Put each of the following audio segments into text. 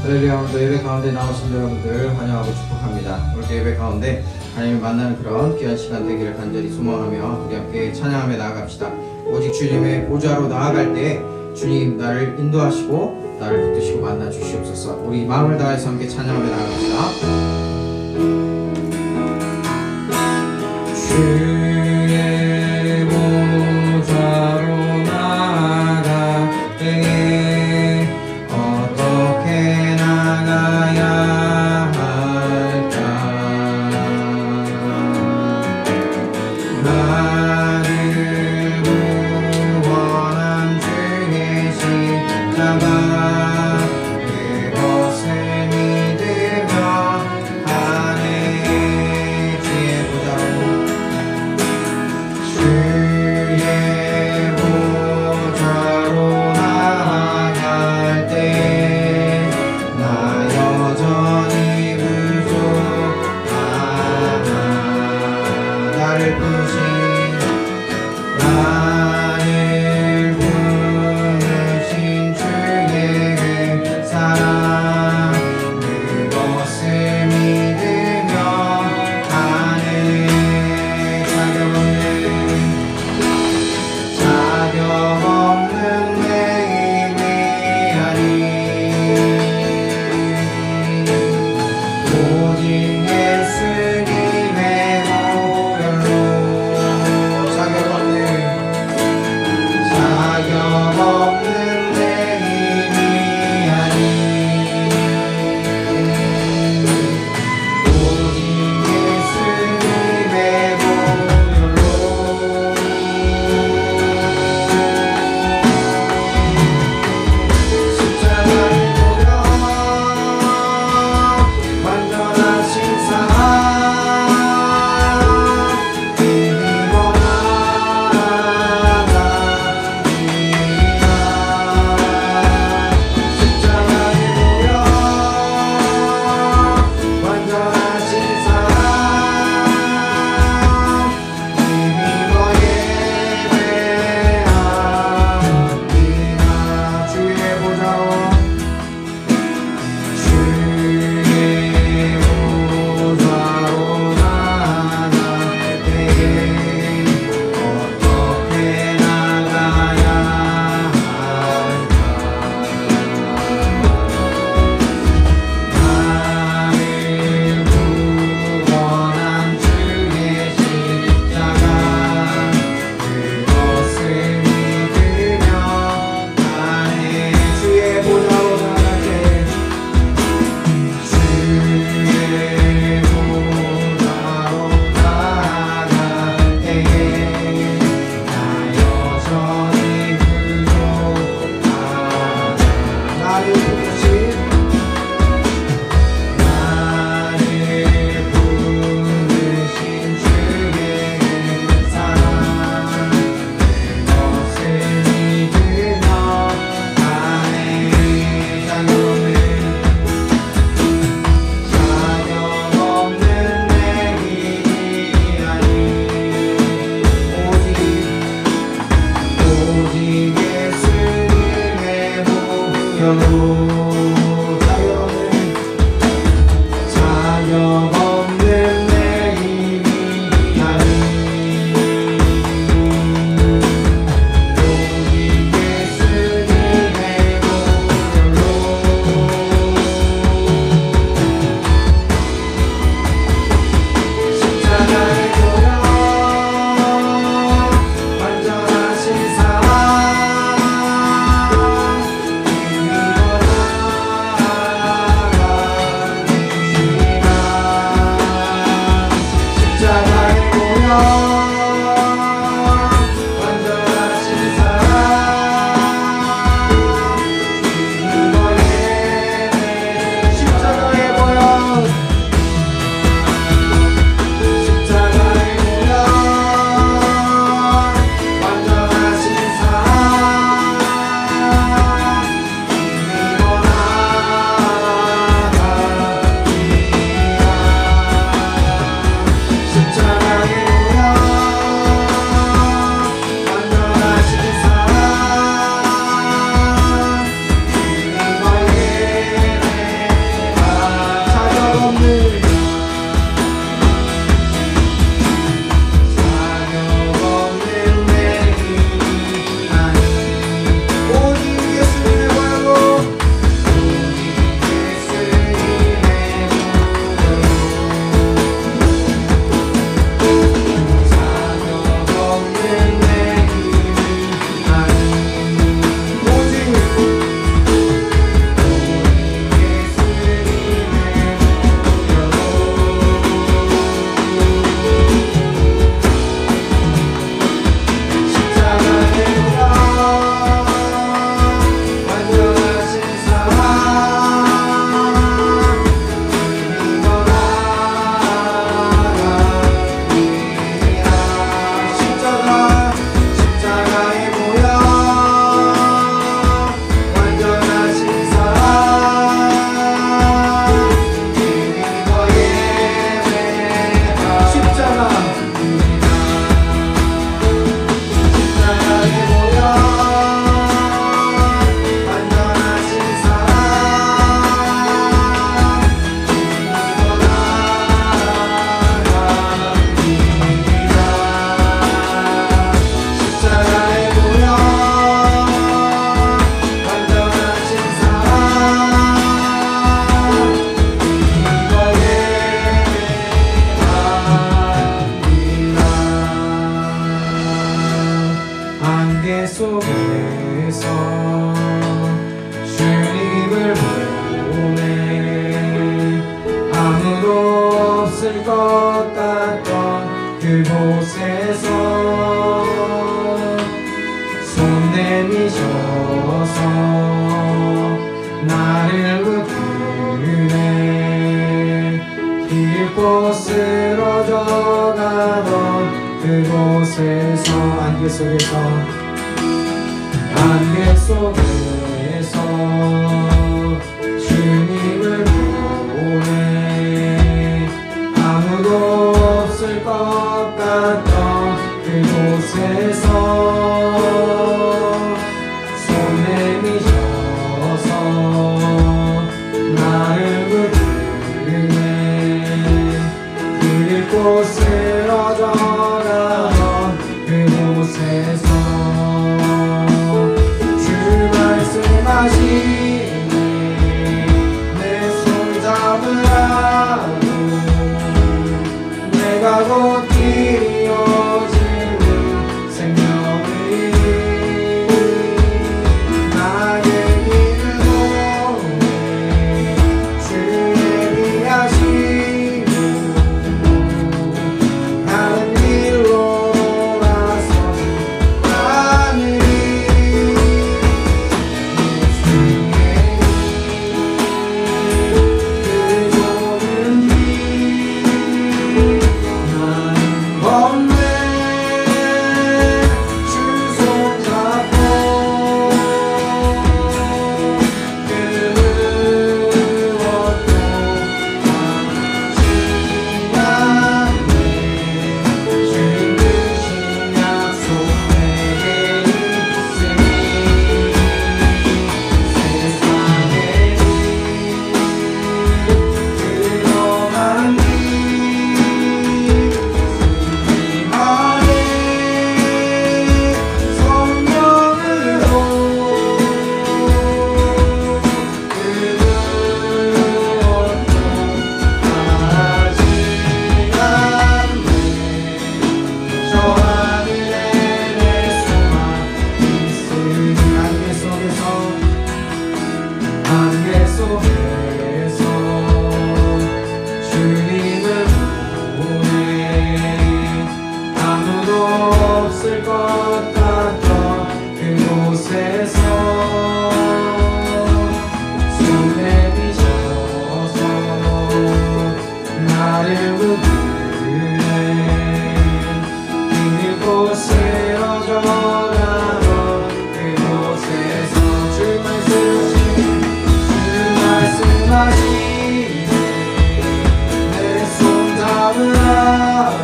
할렐루야. 오늘도 예배 가운데 나오신 여러분들 환영하고 축복합니다. 오늘도 예배 가운데 하나님을 만나는 그런 귀한 시간 되기를 간절히 소망하며 우리 함께 찬양하며 나아갑시다. 오직 주님의 보좌로 나아갈 때 주님 나를 인도하시고 나를 붙드시고 만나 주시옵소서. 우리 마음을 다해서 함께 찬양하며 나아갑시다. 주의 보좌로 나아갈 때에 어떻게 나가야 할까? 나를 구원한 주의 십자가 그것을 믿으며 하늘 그곳에서 손 내미셔서 나를 붙드네. 깊고 쓰러져 가던 그곳에서 안개 속에서 주님을 보네. 아무도 없을 것 같던 그곳에서 손 내미셔서 나를 붙드네. 깊고 쓰러져 가던 그곳에서 주 말씀하시네. 내 손 잡으라고 내가 곧 길이 오지는 생명의 나의 길을 보내. 주 예비하시고 가는 길로 돌아서는 하늘이 그 좁은 길 나는 걷네. 주 손잡고 그 무엇도 바라지 않네. 주님 주신 약속 내게 있으니 세상에 그동안 길 안에 성령으로 그 무엇도 바라지 않네. 저 하늘에 내 소망 있으니 안개 속에서 주님을 보내. 아무도 없을 것 같던 그곳에서 손 내미셔서 나를 붙드네. 깊고 쓰러져 가던 그곳에서 주 말씀하시네. 내 손 잡으라고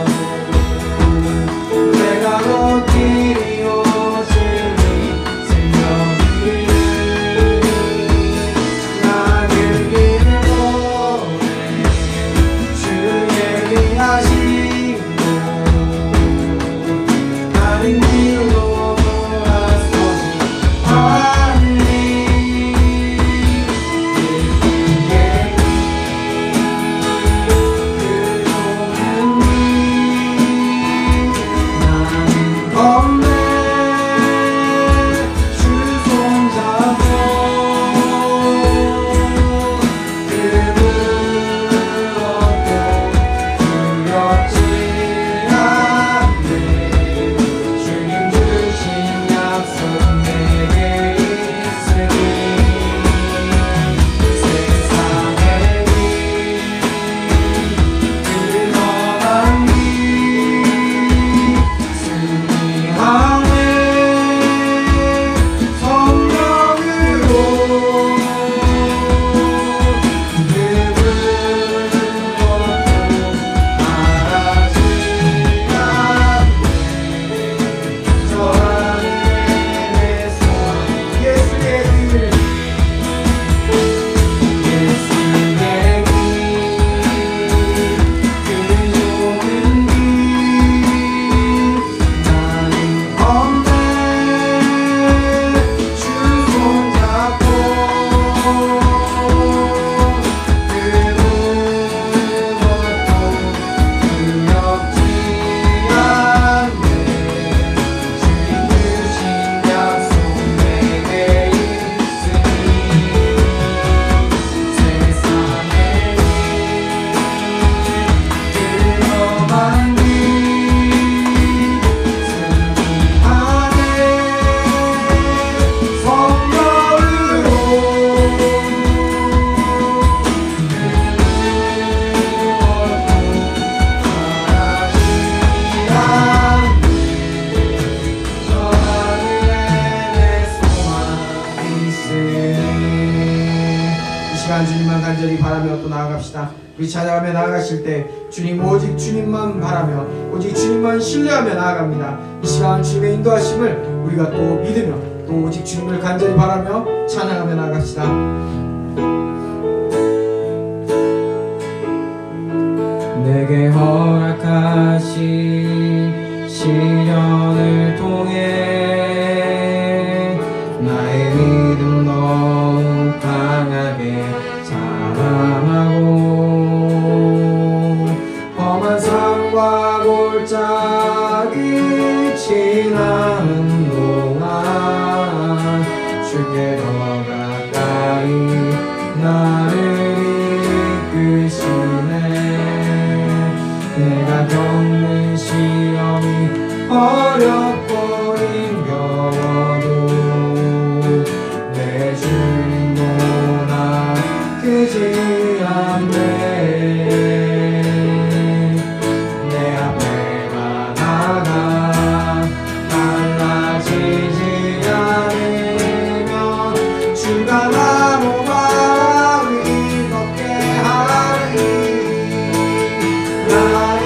내가 곧 길이 오시니 생명이 나의 길을 보내. 주 예비하시고 다른 길로 돌아서니 하늘이 예쁘게 시간 주님만 간절히 바라며 또 나아갑시다. 우리 찬양하며 나아가실 때 주님 오직 주님만 바라며 오직 주님만 신뢰하며 나아갑니다. 이 시간 주님의 인도하심을 우리가 또 믿으며 또 오직 주님을 간절히 바라며 찬양하며 나아갑시다. 내게 허락하신 시련을 통해 나의 믿음 더욱 강하게 자랑하고 험한 산과 골짜기 지나는 동안 주께 더 가까이 나를 이끄시네. 내가 겪는 시험이 어렵고 힘겨워도 내 주님보다 크지 않네. 내 앞에가 나가 달라지지 않으면 주가 나로 마음이 걷게 하리. 나의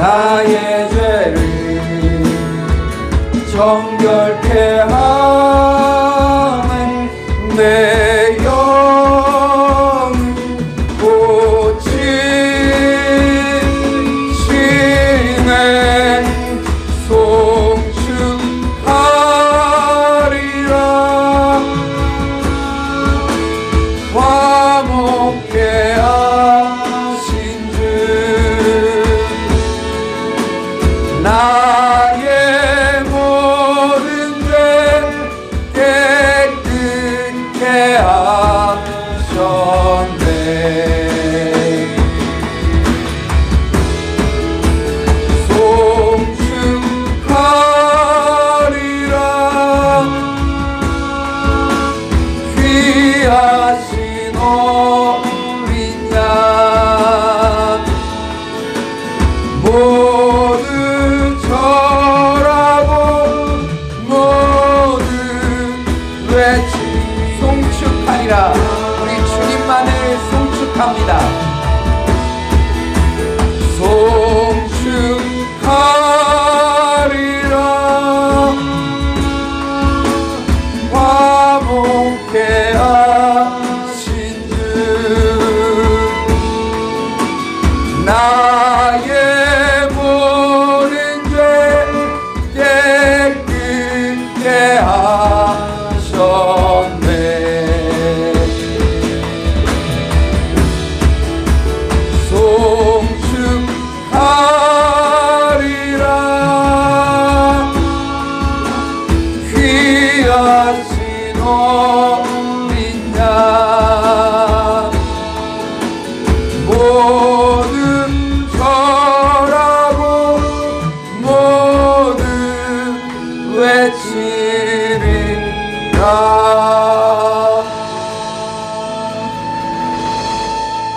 나의 죄를 정결케 하네. 내 영을 고치시네. 송축하리라. 화목케 하신 주 나의 모든 죄 깨끗게 하셨네. 송축하리라. 귀하신 어린 양 모두 절하고 모두 외치 송축하리라. 우리 주님만을 송축합니다. 송축하리라. 화목케 하신 주 나의 모든 죄 깨끗게 하셨네. 송축하리라. 귀하신 어린 양 모두 절하고 모두 외치리라.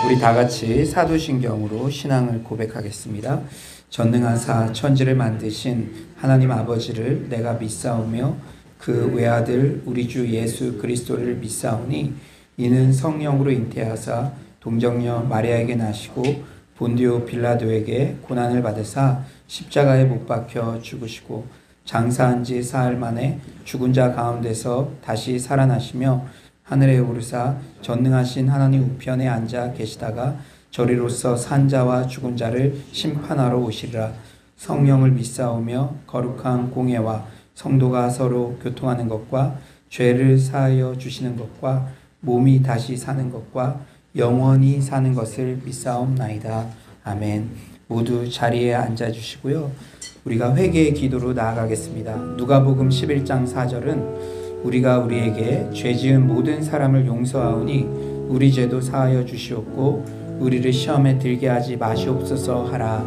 우리 다 같이 사도신경으로 신앙을 고백하겠습니다. 전능하사 천지를 만드신 하나님 아버지를 내가 믿사오며 그 외아들 우리 주 예수 그리스도를 믿사오니 이는 성령으로 잉태하사 동정녀 마리아에게 나시고 본디오 빌라도에게 고난을 받으사 십자가에 못 박혀 죽으시고 장사한 지 사흘 만에 죽은 자 가운데서 다시 살아나시며 하늘에 오르사 전능하신 하나님 우편에 앉아 계시다가 저리로서 산 자와 죽은 자를 심판하러 오시리라. 성령을 믿사오며 거룩한 공예와 성도가 서로 교통하는 것과 죄를 사하여 주시는 것과 몸이 다시 사는 것과 영원히 사는 것을 믿사옵나이다. 아멘. 모두 자리에 앉아주시고요. 우리가 회개의 기도로 나아가겠습니다. 누가복음 11장 4절은 우리가 우리에게 죄지은 모든 사람을 용서하오니 우리 죄도 사하여 주시옵고 우리를 시험에 들게 하지 마시옵소서 하라.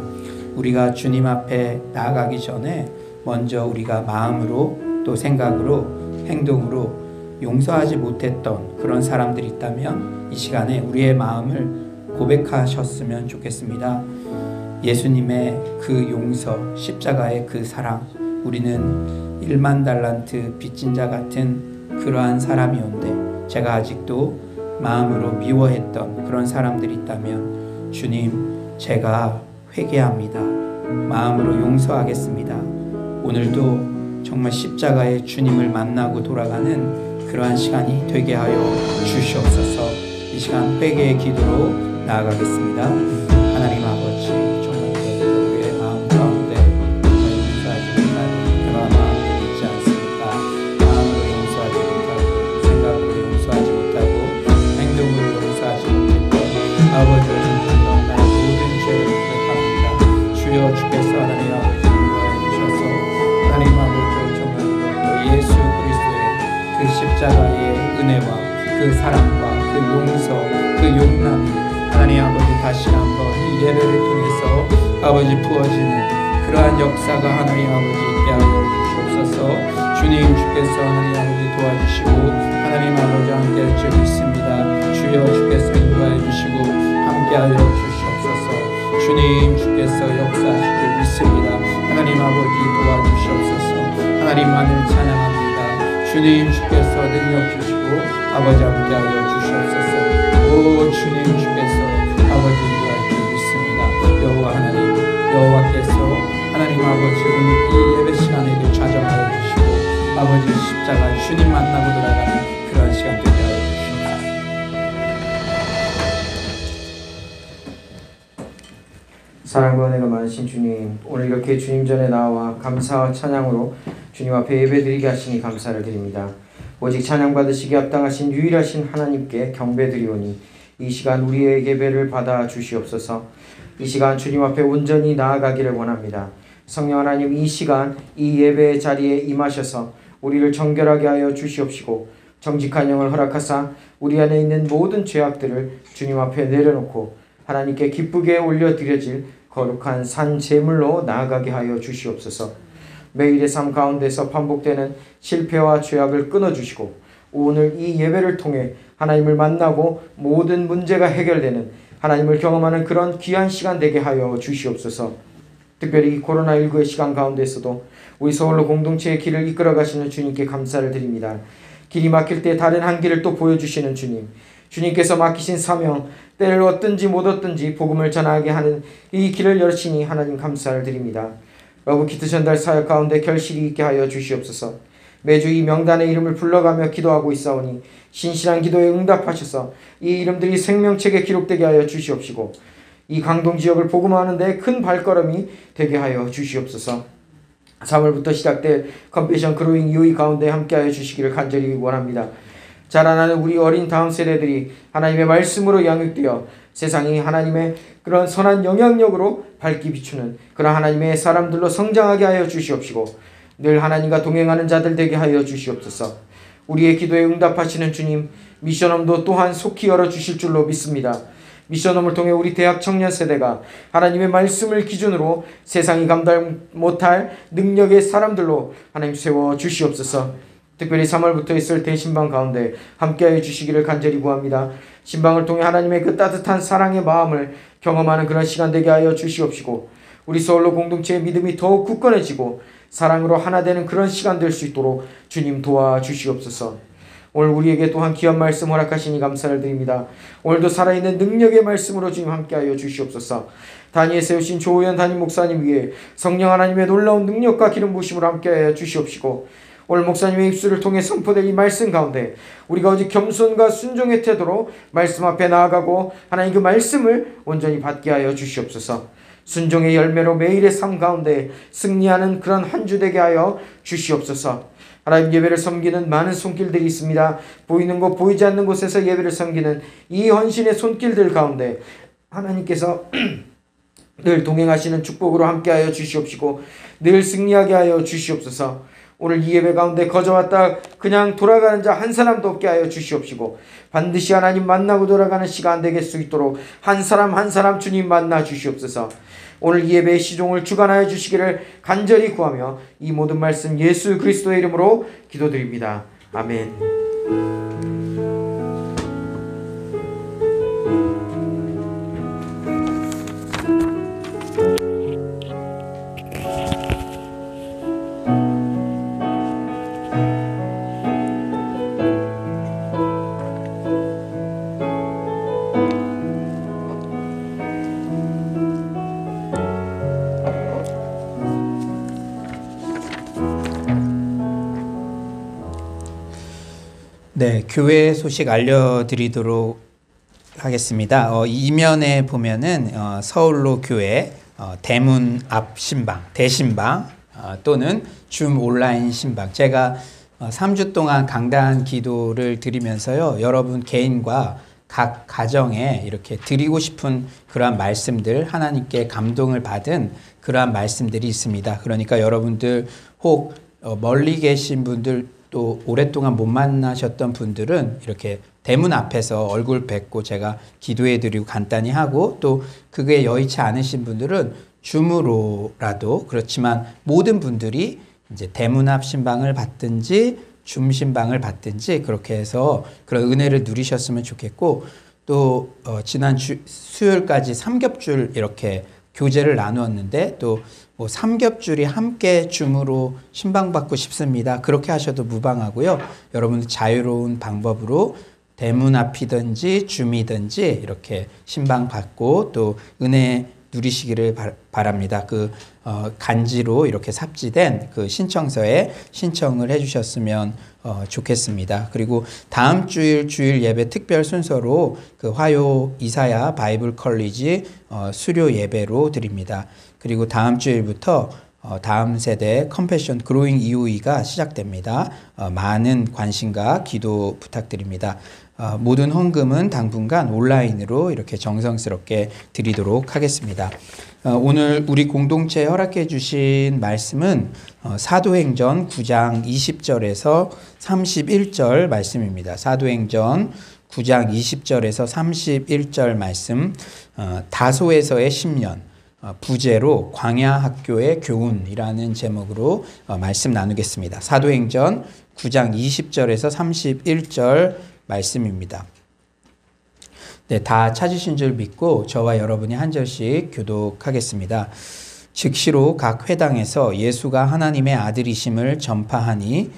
우리가 주님 앞에 나아가기 전에 먼저 우리가 마음으로 또 생각으로 행동으로 용서하지 못했던 그런 사람들이 있다면 이 시간에 우리의 마음을 고백하셨으면 좋겠습니다. 예수님의 그 용서, 십자가의 그 사랑, 우리는 1만 달란트 빚진 자 같은 그러한 사람이온데 제가 아직도 마음으로 미워했던 그런 사람들이 있다면 주님, 제가 회개합니다. 마음으로 용서하겠습니다. 오늘도 정말 십자가의 주님을 만나고 돌아가는 그러한 시간이 되게 하여 주시옵소서. 이 시간 회개의 기도로 나아가겠습니다. 하나님 아버지, 정말 우리의 마음 가운데 용서하지 못하는 그러한 마음들이 있지 않습니까? 마음으로 용서하지 못하고 생각으로 용서하지 못하고 행동으로 용서하지 못했던 아버지를 정말 나의 모든 죄를 고백합니다. 주여, 주께서 하나님 아버지 인도하여 주셔서 하나님 아버지 정말 또 예수 그리스도의 그 십자가의 은혜와 그 사랑과 그 용서, 그 용납이 하나님 아버지 다시 한번 이 예배를 통해서 아버지 부어지는 그러한 역사가 하나님 아버지 있게 하여 주시옵소서. 주님 주께서 하나님 아버지 도와주시고 하나님 아버지 함께 할 줄 믿습니다. 주여 주께서 인도하여 주시고 함께 하여 주시옵소서. 주님 주께서 역사하실 줄 믿습니다. 하나님 아버지 도와주시옵소서. 하나님만을 찬양합니다. 주님 주께서 능력 주시고 아버지 함께 하여 주시옵소서. 오 주님 주께서 아버지 인도할 줄 믿습니다. 여호와 하나님 여호와께서 하나님 아버지 오늘 이 예배 시간에도 좌정하여 주시고 아버지 십자가 주님 만나고 돌아가는 그런 시간 되게 하여 주시옵소서. 사랑과 은혜가 많으신 주님, 오늘 이렇게 주님 전에 나와 감사와 찬양으로 주님 앞에 예배드리게 하시니 감사를 드립니다. 오직 찬양받으시기에 합당하신 유일하신 하나님께 경배드리오니 이 시간 우리의 예배를 받아 주시옵소서. 이 시간 주님 앞에 온전히 나아가기를 원합니다. 성령 하나님, 이 시간 이 예배의 자리에 임하셔서 우리를 정결하게 하여 주시옵시고 정직한 영을 허락하사 우리 안에 있는 모든 죄악들을 주님 앞에 내려놓고 하나님께 기쁘게 올려드려질 거룩한 산 제물로 나아가게 하여 주시옵소서. 매일의 삶 가운데서 반복되는 실패와 죄악을 끊어주시고 오늘 이 예배를 통해 하나님을 만나고 모든 문제가 해결되는 하나님을 경험하는 그런 귀한 시간 되게 하여 주시옵소서. 특별히 코로나19의 시간 가운데서도 우리 서울로 공동체의 길을 이끌어 가시는 주님께 감사를 드립니다. 길이 막힐 때 다른 한 길을 또 보여주시는 주님, 주님께서 맡기신 사명, 때를 얻든지 못 얻든지 복음을 전하게 하는 이 길을 여시니 하나님 감사를 드립니다. 러브 키트 전달 사역 가운데 결실이 있게 하여 주시옵소서. 매주 이 명단의 이름을 불러가며 기도하고 있사오니 신실한 기도에 응답하셔서 이 이름들이 생명책에 기록되게 하여 주시옵시고 이 강동 지역을 복음화하는 데 큰 발걸음이 되게 하여 주시옵소서. 3월부터 시작될 컴패션 그로잉 유이 가운데 함께하여 주시기를 간절히 원합니다. 자라나는 우리 어린 다음 세대들이 하나님의 말씀으로 양육되어 세상이 하나님의 그런 선한 영향력으로 밝기 비추는 그런 하나님의 사람들로 성장하게 하여 주시옵시고 늘 하나님과 동행하는 자들 되게 하여 주시옵소서. 우리의 기도에 응답하시는 주님, 미션홈도 또한 속히 열어주실 줄로 믿습니다. 미션홈을 통해 우리 대학 청년 세대가 하나님의 말씀을 기준으로 세상이 감당 못할 능력의 사람들로 하나님 세워 주시옵소서. 특별히 3월부터 있을 대신방 가운데 함께하여 주시기를 간절히 구합니다. 신방을 통해 하나님의 그 따뜻한 사랑의 마음을 경험하는 그런 시간 되게 하여 주시옵시고 우리 서울로 공동체의 믿음이 더욱 굳건해지고 사랑으로 하나 되는 그런 시간 될 수 있도록 주님 도와주시옵소서. 오늘 우리에게 또한 귀한 말씀 허락하시니 감사를 드립니다. 오늘도 살아있는 능력의 말씀으로 주님 함께하여 주시옵소서. 단위에 세우신 조우현 담임 목사님 위에 성령 하나님의 놀라운 능력과 기름 부으심으로 함께하여 주시옵시고 오늘 목사님의 입술을 통해 선포될 이 말씀 가운데 우리가 오직 겸손과 순종의 태도로 말씀 앞에 나아가고 하나님 그 말씀을 온전히 받게 하여 주시옵소서. 순종의 열매로 매일의 삶 가운데 승리하는 그런 한 주 되게 하여 주시옵소서. 하나님 예배를 섬기는 많은 손길들이 있습니다. 보이는 곳 보이지 않는 곳에서 예배를 섬기는 이 헌신의 손길들 가운데 하나님께서 늘 동행하시는 축복으로 함께하여 주시옵시고 늘 승리하게 하여 주시옵소서. 오늘 이 예배 가운데 거저왔다 그냥 돌아가는 자 한 사람도 없게 하여 주시옵시고 반드시 하나님 만나고 돌아가는 시간 되게 수 있도록 한 사람 한 사람 주님 만나 주시옵소서. 오늘 이 예배의 시종을 주관하여 주시기를 간절히 구하며 이 모든 말씀 예수 그리스도의 이름으로 기도드립니다. 아멘. 네, 교회 소식 알려드리도록 하겠습니다. 이면에 보면은 서울로 교회 대문 앞 신방, 대신방 또는 줌 온라인 신방. 제가 3주 동안 강단 기도를 드리면서요, 여러분 개인과 각 가정에 이렇게 드리고 싶은 그러한 말씀들, 하나님께 감동을 받은 그러한 말씀들이 있습니다. 그러니까 여러분들 혹 멀리 계신 분들 또 오랫동안 못 만나셨던 분들은 이렇게 대문 앞에서 얼굴 뵙고 제가 기도해드리고 간단히 하고, 또 그게 여의치 않으신 분들은 줌으로라도, 그렇지만 모든 분들이 이제 대문 앞 신방을 받든지 줌 신방을 받든지 그렇게 해서 그런 은혜를 누리셨으면 좋겠고, 또 지난 수요일까지 삼겹줄 이렇게 교제를 나누었는데, 또 뭐 삼겹줄이 함께 줌으로 신방받고 싶습니다, 그렇게 하셔도 무방하고요. 여러분 자유로운 방법으로 대문 앞이든지 줌이든지 이렇게 신방받고 또 은혜 누리시기를 바랍니다. 간지로 이렇게 삽지된 그 신청서에 신청을 해주셨으면 좋겠습니다. 그리고 다음 주일 예배 특별 순서로 그 화요 이사야 바이블 컬리지 수료 예배로 드립니다. 그리고 다음 주일부터 다음 세대 컴패션 그로잉 EOE가 시작됩니다. 많은 관심과 기도 부탁드립니다. 모든 헌금은 당분간 온라인으로 이렇게 정성스럽게 드리도록 하겠습니다. 오늘 우리 공동체에 허락해 주신 말씀은 사도행전 9장 20절에서 31절 말씀입니다. 사도행전 9장 20절에서 31절 말씀, 다소에서의 10년, 부제로 광야학교의 교훈이라는 제목으로 말씀 나누겠습니다. 사도행전 9장 20절에서 31절 말씀입니다. 네, 다 찾으신 줄 믿고 저와 여러분이 한 절씩 교독하겠습니다. 즉시로 각 회당에서 예수가 하나님의 아들이심을 전파하니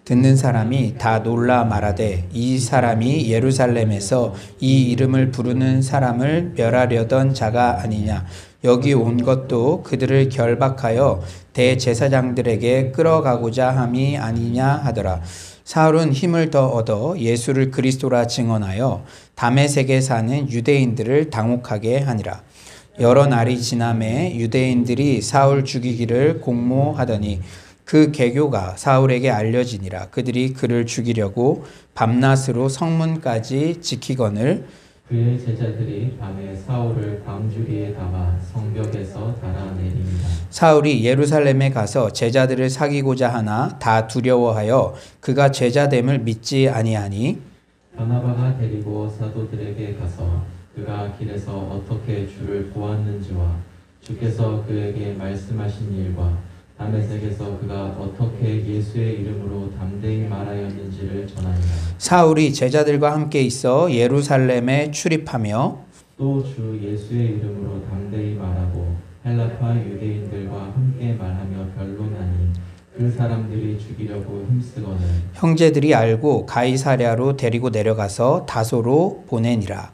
듣는 사람이 다 놀라 말하되, 이 사람이 예루살렘에서 이 이름을 부르는 사람을 멸하려던 자가 아니냐. 여기 온 것도 그들을 결박하여 대제사장들에게 끌어가고자 함이 아니냐 하더라. 사울은 힘을 더 얻어 예수를 그리스도라 증언하여 다메섹에 사는 유대인들을 당혹하게 하니라. 여러 날이 지남에 유대인들이 사울 죽이기를 공모하더니 그 계교가 사울에게 알려지니라. 그들이 그를 죽이려고 밤낮으로 성문까지 지키거늘 그의 제자들이 밤에 사울을 광주리에 담아 성벽에서 달아내립니다. 사울이 예루살렘에 가서 제자들을 사귀고자 하나 다 두려워하여 그가 제자됨을 믿지 아니하니, 바나바가 데리고 사도들에게 가서 그가 길에서 어떻게 주를 보았는지와 주께서 그에게 말씀하신 일과 다메섹에서 그가 어떻게 예수의 이름으로 담대히 말하였는지를 전하니라. 사울이 제자들과 함께 있어 예루살렘에 출입하며 또 주 예수의 이름으로 담대히 말하고 헬라파 유대인들과 함께 말하며 변론하니 그 사람들이 죽이려고 힘쓰거늘 형제들이 알고 가이사랴로 데리고 내려가서 다소로 보내니라.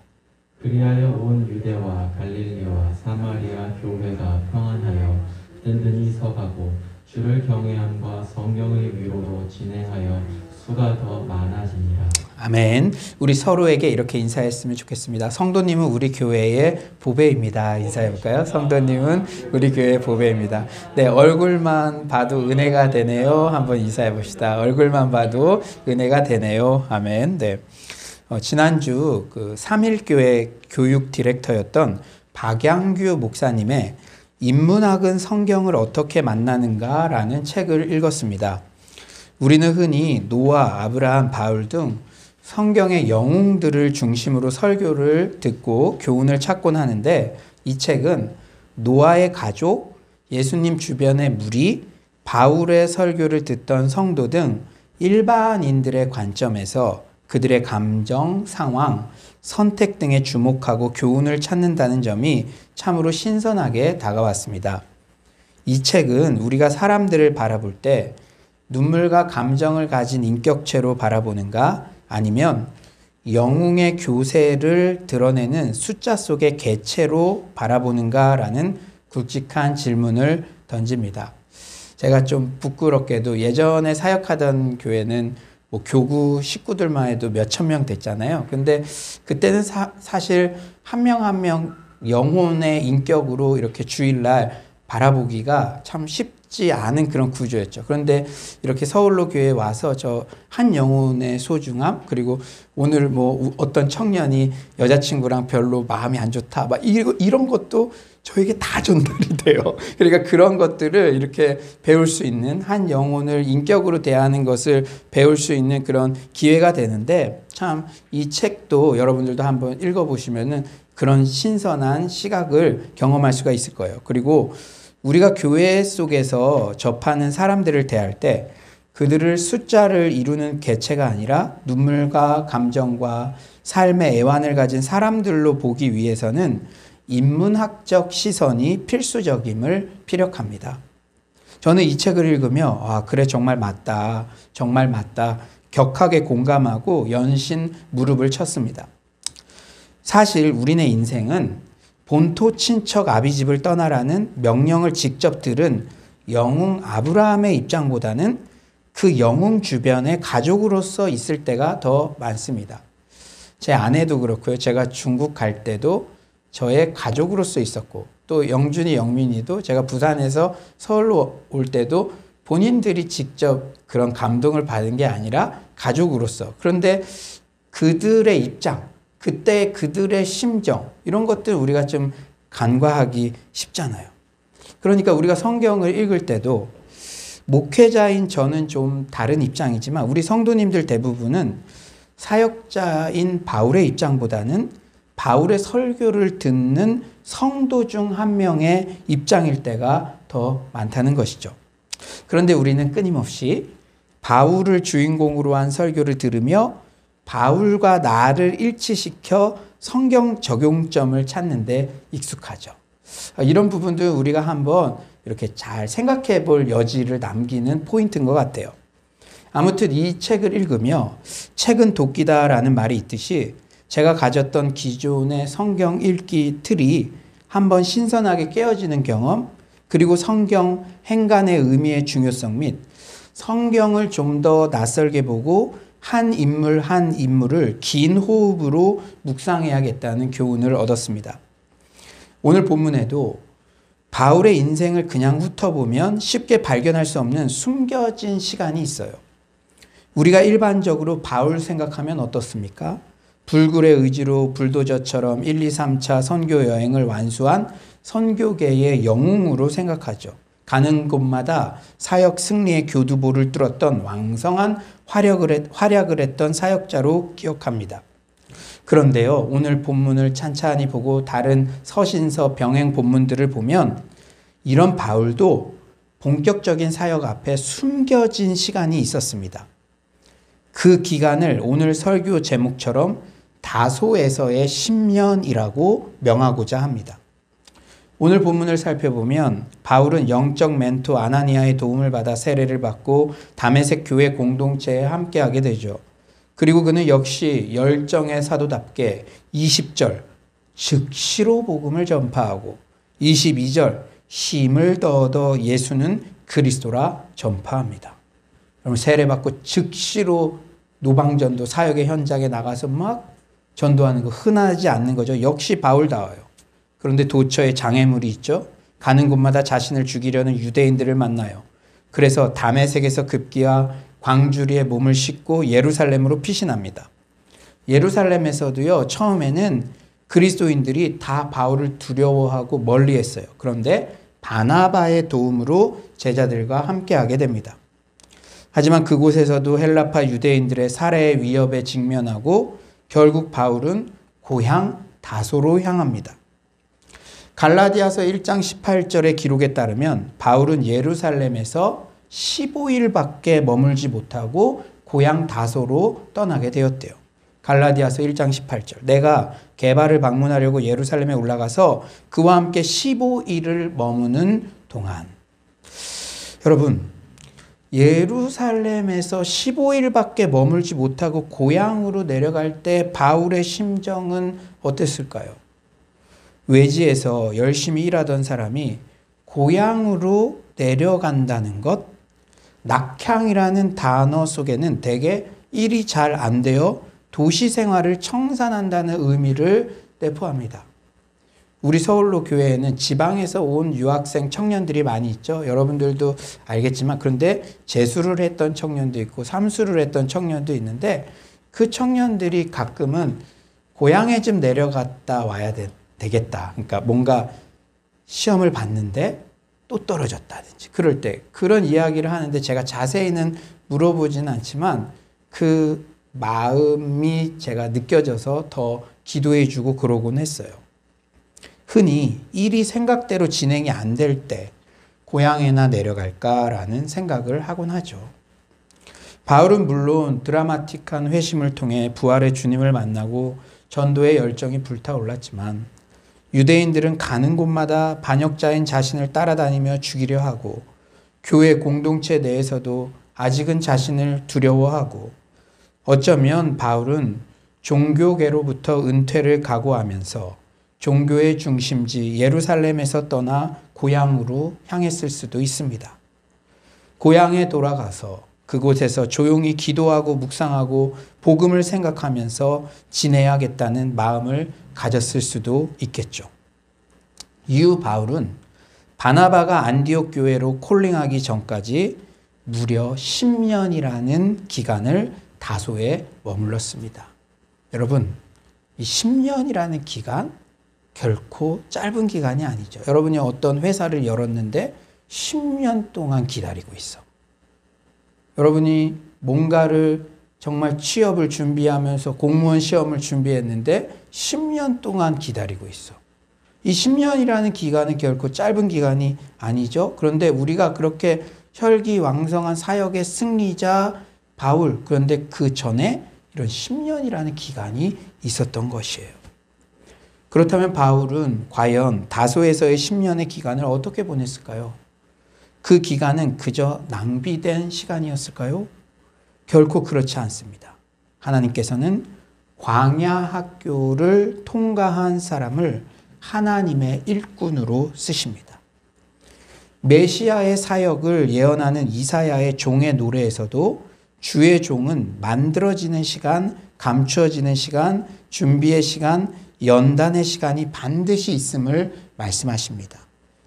그리하여 온 유대와 갈릴리와 사마리아 교회가 평안하여 든든히 서가고 주를 경외함과 성령의 위로로 진행하여 수가 더 많아지니라. 아멘. 우리 서로에게 이렇게 인사했으면 좋겠습니다. 성도님은 우리 교회의 보배입니다. 인사해볼까요? 성도님은 우리 교회의 보배입니다. 네, 얼굴만 봐도 은혜가 되네요. 한번 인사해봅시다. 얼굴만 봐도 은혜가 되네요. 아멘. 네. 지난주 그 3일교회 교육 디렉터였던 박양규 목사님의 인문학은 성경을 어떻게 만나는가라는 책을 읽었습니다. 우리는 흔히 노아, 아브라함, 바울 등 성경의 영웅들을 중심으로 설교를 듣고 교훈을 찾곤 하는데, 이 책은 노아의 가족, 예수님 주변의 무리, 바울의 설교를 듣던 성도 등 일반인들의 관점에서 그들의 감정, 상황, 선택 등에 주목하고 교훈을 찾는다는 점이 참으로 신선하게 다가왔습니다. 이 책은 우리가 사람들을 바라볼 때 눈물과 감정을 가진 인격체로 바라보는가, 아니면 영웅의 교세를 드러내는 숫자 속의 개체로 바라보는가라는 굵직한 질문을 던집니다. 제가 좀 부끄럽게도 예전에 사역하던 교회는 뭐 교구 식구들만 해도 몇천 명 됐잖아요. 근데 그때는 사실 한 명 한 명 영혼의 인격으로 이렇게 주일날 바라보기가 참 쉽지 않은 그런 구조였죠. 그런데 이렇게 서울로 교회에 와서 저 한 영혼의 소중함, 그리고 오늘 뭐 어떤 청년이 여자친구랑 별로 마음이 안 좋다, 막 이런 것도 저에게 다 전달이 돼요. 그러니까 그런 것들을 이렇게 배울 수 있는, 한 영혼을 인격으로 대하는 것을 배울 수 있는 그런 기회가 되는데, 참 이 책도 여러분들도 한번 읽어보시면은 그런 신선한 시각을 경험할 수가 있을 거예요. 그리고 우리가 교회 속에서 접하는 사람들을 대할 때 그들을 숫자를 이루는 개체가 아니라 눈물과 감정과 삶의 애환을 가진 사람들로 보기 위해서는 인문학적 시선이 필수적임을 피력합니다. 저는 이 책을 읽으며 아, 그래, 정말 맞다, 정말 맞다, 격하게 공감하고 연신 무릎을 쳤습니다. 사실 우리네 인생은 본토 친척 아비집을 떠나라는 명령을 직접 들은 영웅 아브라함의 입장보다는 그 영웅 주변에 가족으로서 있을 때가 더 많습니다. 제 아내도 그렇고요. 제가 중국 갈 때도 저의 가족으로서 있었고, 또 영준이, 영민이도 제가 부산에서 서울로 올 때도 본인들이 직접 그런 감동을 받은 게 아니라 가족으로서. 그런데 그들의 입장, 그때 그들의 심정, 이런 것들 우리가 좀 간과하기 쉽잖아요. 그러니까 우리가 성경을 읽을 때도 목회자인 저는 좀 다른 입장이지만 우리 성도님들 대부분은 사역자인 바울의 입장보다는 바울의 설교를 듣는 성도 중 한 명의 입장일 때가 더 많다는 것이죠. 그런데 우리는 끊임없이 바울을 주인공으로 한 설교를 들으며 바울과 나를 일치시켜 성경 적용점을 찾는 데 익숙하죠. 이런 부분도 우리가 한번 이렇게 잘 생각해 볼 여지를 남기는 포인트인 것 같아요. 아무튼 이 책을 읽으며 책은 도끼다라는 말이 있듯이 제가 가졌던 기존의 성경 읽기 틀이 한번 신선하게 깨어지는 경험, 그리고 성경 행간의 의미의 중요성 및 성경을 좀 더 낯설게 보고 한 인물 한 인물을 긴 호흡으로 묵상해야겠다는 교훈을 얻었습니다. 오늘 본문에도 바울의 인생을 그냥 훑어보면 쉽게 발견할 수 없는 숨겨진 시간이 있어요. 우리가 일반적으로 바울 생각하면 어떻습니까? 불굴의 의지로 불도저처럼 1, 2, 3차 선교 여행을 완수한 선교계의 영웅으로 생각하죠. 가는 곳마다 사역 승리의 교두보를 뚫었던 왕성한 활약을 했던 사역자로 기억합니다. 그런데요, 오늘 본문을 찬찬히 보고 다른 서신서 병행 본문들을 보면 이런 바울도 본격적인 사역 앞에 숨겨진 시간이 있었습니다. 그 기간을 오늘 설교 제목처럼 다소에서의 10년이라고 명하고자 합니다. 오늘 본문을 살펴보면 바울은 영적 멘토 아나니아의 도움을 받아 세례를 받고 다메섹 교회 공동체에 함께하게 되죠. 그리고 그는 역시 열정의 사도답게 20절 즉시로 복음을 전파하고 22절 힘을 얻어 예수는 그리스도라 전파합니다. 그럼 세례받고 즉시로 노방전도 사역의 현장에 나가서 막 전도하는 거 흔하지 않는 거죠. 역시 바울다워요. 그런데 도처에 장애물이 있죠. 가는 곳마다 자신을 죽이려는 유대인들을 만나요. 그래서 다메섹에서 급기야 광주리에 몸을 싣고 예루살렘으로 피신합니다. 예루살렘에서도요, 처음에는 그리스도인들이 다 바울을 두려워하고 멀리했어요. 그런데 바나바의 도움으로 제자들과 함께하게 됩니다. 하지만 그곳에서도 헬라파 유대인들의 살해의 위협에 직면하고 결국 바울은 고향 다소로 향합니다. 갈라디아서 1장 18절의 기록에 따르면 바울은 예루살렘에서 15일밖에 머물지 못하고 고향 다소로 떠나게 되었대요. 갈라디아서 1장 18절. 내가 게바를 방문하려고 예루살렘에 올라가서 그와 함께 15일을 머무는 동안. 여러분, 예루살렘에서 15일밖에 머물지 못하고 고향으로 내려갈 때 바울의 심정은 어땠을까요? 외지에서 열심히 일하던 사람이 고향으로 내려간다는 것, 낙향이라는 단어 속에는 대개 일이 잘 안 되어 도시 생활을 청산한다는 의미를 내포합니다. 우리 서울로 교회에는 지방에서 온 유학생 청년들이 많이 있죠. 여러분들도 알겠지만 그런데 재수를 했던 청년도 있고 삼수를 했던 청년도 있는데 그 청년들이 가끔은 고향에 좀 내려갔다 와야 되겠다. 그러니까 뭔가 시험을 봤는데 또 떨어졌다든지 그럴 때 그런 이야기를 하는데 제가 자세히는 물어보지는 않지만 그 마음이 제가 느껴져서 더 기도해주고 그러곤 했어요. 흔히 일이 생각대로 진행이 안 될 때 고향에나 내려갈까라는 생각을 하곤 하죠. 바울은 물론 드라마틱한 회심을 통해 부활의 주님을 만나고 전도의 열정이 불타올랐지만 유대인들은 가는 곳마다 반역자인 자신을 따라다니며 죽이려 하고 교회 공동체 내에서도 아직은 자신을 두려워하고 어쩌면 바울은 종교계로부터 은퇴를 각오하면서 종교의 중심지 예루살렘에서 떠나 고향으로 향했을 수도 있습니다. 고향에 돌아가서 그곳에서 조용히 기도하고 묵상하고 복음을 생각하면서 지내야겠다는 마음을 가졌을 수도 있겠죠. 이후 바울은 바나바가 안디옥 교회로 콜링하기 전까지 무려 10년이라는 기간을 다소에 머물렀습니다. 여러분, 이 10년이라는 기간 결코 짧은 기간이 아니죠. 여러분이 어떤 회사를 열었는데 10년 동안 기다리고 있어. 여러분이 뭔가를 정말 취업을 준비하면서 공무원 시험을 준비했는데 10년 동안 기다리고 있어. 이 10년이라는 기간은 결코 짧은 기간이 아니죠. 그런데 우리가 그렇게 혈기왕성한 사역의 승리자 바울, 그런데 그 전에 이런 10년이라는 기간이 있었던 것이에요. 그렇다면 바울은 과연 다소에서의 10년의 기간을 어떻게 보냈을까요? 그 기간은 그저 낭비된 시간이었을까요? 결코 그렇지 않습니다. 하나님께서는 광야 학교를 통과한 사람을 하나님의 일꾼으로 쓰십니다. 메시아의 사역을 예언하는 이사야의 종의 노래에서도 주의 종은 만들어지는 시간, 감추어지는 시간, 준비의 시간, 연단의 시간이 반드시 있음을 말씀하십니다.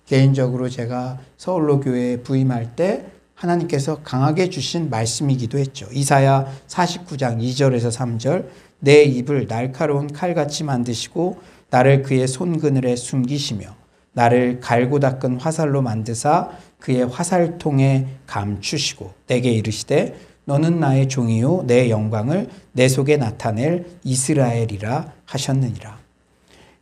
개인적으로 제가 서울로 교회에 부임할 때 하나님께서 강하게 주신 말씀이기도 했죠. 이사야 49장 2절에서 3절 내 입을 날카로운 칼같이 만드시고 나를 그의 손그늘에 숨기시며 나를 갈고 닦은 화살로 만드사 그의 화살통에 감추시고 내게 이르시되 너는 나의 종이요 내 영광을 내 속에 나타낼 이스라엘이라 하셨느니라.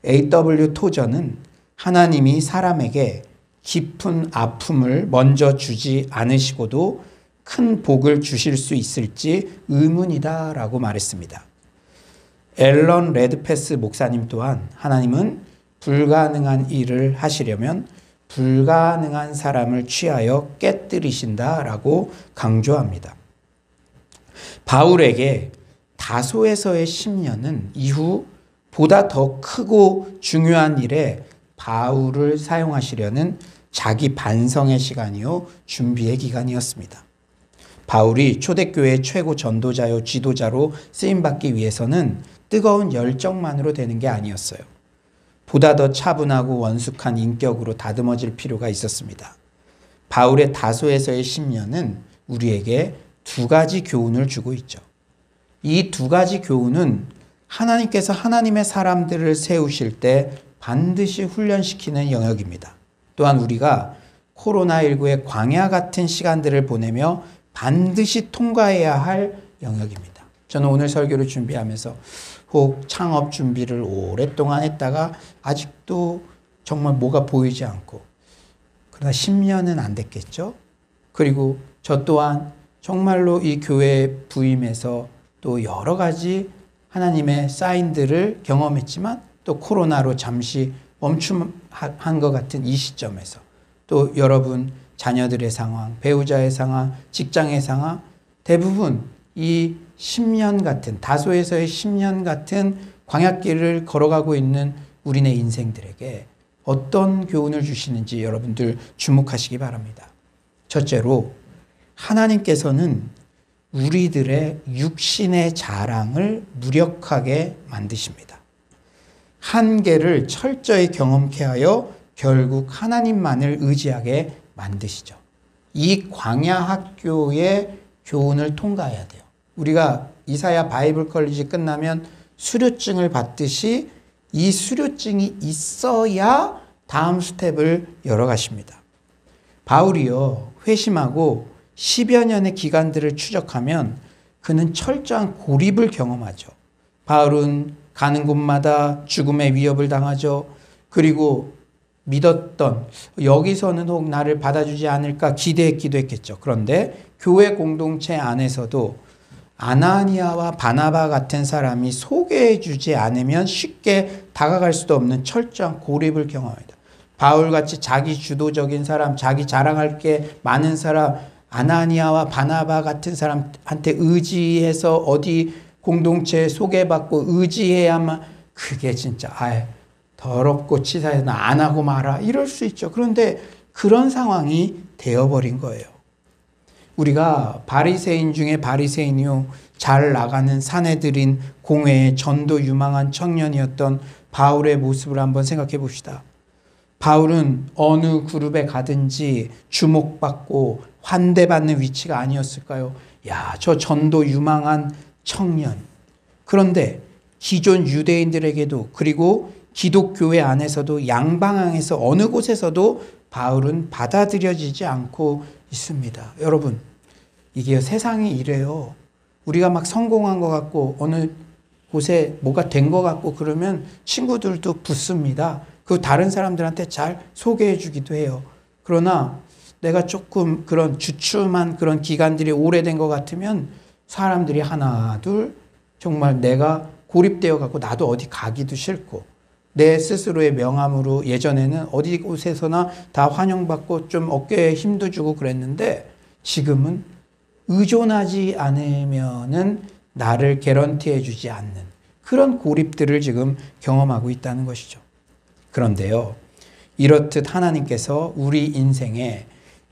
A.W. 토저는 하나님이 사람에게 깊은 아픔을 먼저 주지 않으시고도 큰 복을 주실 수 있을지 의문이다 라고 말했습니다. 앨런 레드패스 목사님 또한 하나님은 불가능한 일을 하시려면 불가능한 사람을 취하여 깨뜨리신다 라고 강조합니다. 바울에게 다소에서의 10년은 이후 보다 더 크고 중요한 일에 바울을 사용하시려는 자기 반성의 시간이요 준비의 기간이었습니다. 바울이 초대교회의 최고 전도자요 지도자로 쓰임받기 위해서는 뜨거운 열정만으로 되는 게 아니었어요. 보다 더 차분하고 원숙한 인격으로 다듬어질 필요가 있었습니다. 바울의 다소에서의 10년은 우리에게 두 가지 교훈을 주고 있죠. 이 두 가지 교훈은 하나님께서 하나님의 사람들을 세우실 때 반드시 훈련시키는 영역입니다. 또한 우리가 코로나19의 광야 같은 시간들을 보내며 반드시 통과해야 할 영역입니다. 저는 오늘 설교를 준비하면서 혹 창업 준비를 오랫동안 했다가 아직도 정말 뭐가 보이지 않고 그러나 10년은 안 됐겠죠. 그리고 저 또한 정말로 이 교회에 부임해서 또 여러 가지 하나님의 사인들을 경험했지만 또 코로나로 잠시 멈춤한 것 같은 이 시점에서 또 여러분 자녀들의 상황, 배우자의 상황, 직장의 상황 대부분 이 10년 같은 다소에서의 10년 같은 광야길을 걸어가고 있는 우리네 인생들에게 어떤 교훈을 주시는지 여러분들 주목하시기 바랍니다. 첫째로 하나님께서는 우리들의 육신의 자랑을 무력하게 만드십니다. 한계를 철저히 경험케 하여 결국 하나님만을 의지하게 만드시죠. 이 광야 학교의 교훈을 통과해야 돼요. 우리가 이사야 바이블 컬리지 끝나면 수료증을 받듯이 이 수료증이 있어야 다음 스텝을 열어가십니다. 바울이요, 회심하고 10여 년의 기간들을 추적하면 그는 철저한 고립을 경험하죠. 바울은 가는 곳마다 죽음의 위협을 당하죠. 그리고 믿었던, 여기서는 혹 나를 받아주지 않을까 기대했기도 했겠죠. 그런데 교회 공동체 안에서도 아나니아와 바나바 같은 사람이 소개해주지 않으면 쉽게 다가갈 수도 없는 철저한 고립을 경험합니다. 바울같이 자기 주도적인 사람, 자기 자랑할 게 많은 사람, 아나니아와 바나바 같은 사람한테 의지해서 어디 공동체에 소개받고 의지해야만, 그게 진짜 더럽고 치사해서 나 안 하고 말아, 이럴 수 있죠. 그런데 그런 상황이 되어버린 거예요. 우리가 바리새인 중에 바리새인이요, 잘 나가는 사내들인 공회의 전도 유망한 청년이었던 바울의 모습을 한번 생각해 봅시다. 바울은 어느 그룹에 가든지 주목받고 환대받는 위치가 아니었을까요? 야, 저 전도 유망한 청년. 그런데 기존 유대인들에게도, 그리고 기독교회 안에서도, 양방향에서 어느 곳에서도 바울은 받아들여지지 않고 있습니다. 여러분, 이게 세상이 이래요. 우리가 막 성공한 것 같고 어느 곳에 뭐가 된 것 같고 그러면 친구들도 붙습니다. 그 다른 사람들한테 잘 소개해 주기도 해요. 그러나 내가 조금 그런 주춤한 그런 기간들이 오래된 것 같으면 사람들이 하나 둘 정말 내가 고립되어 갖고 나도 어디 가기도 싫고, 내 스스로의 명함으로 예전에는 어디 곳에서나 다 환영받고 좀 어깨에 힘도 주고 그랬는데, 지금은 의존하지 않으면은 나를 개런티해 주지 않는 그런 고립들을 지금 경험하고 있다는 것이죠. 그런데요, 이렇듯 하나님께서 우리 인생에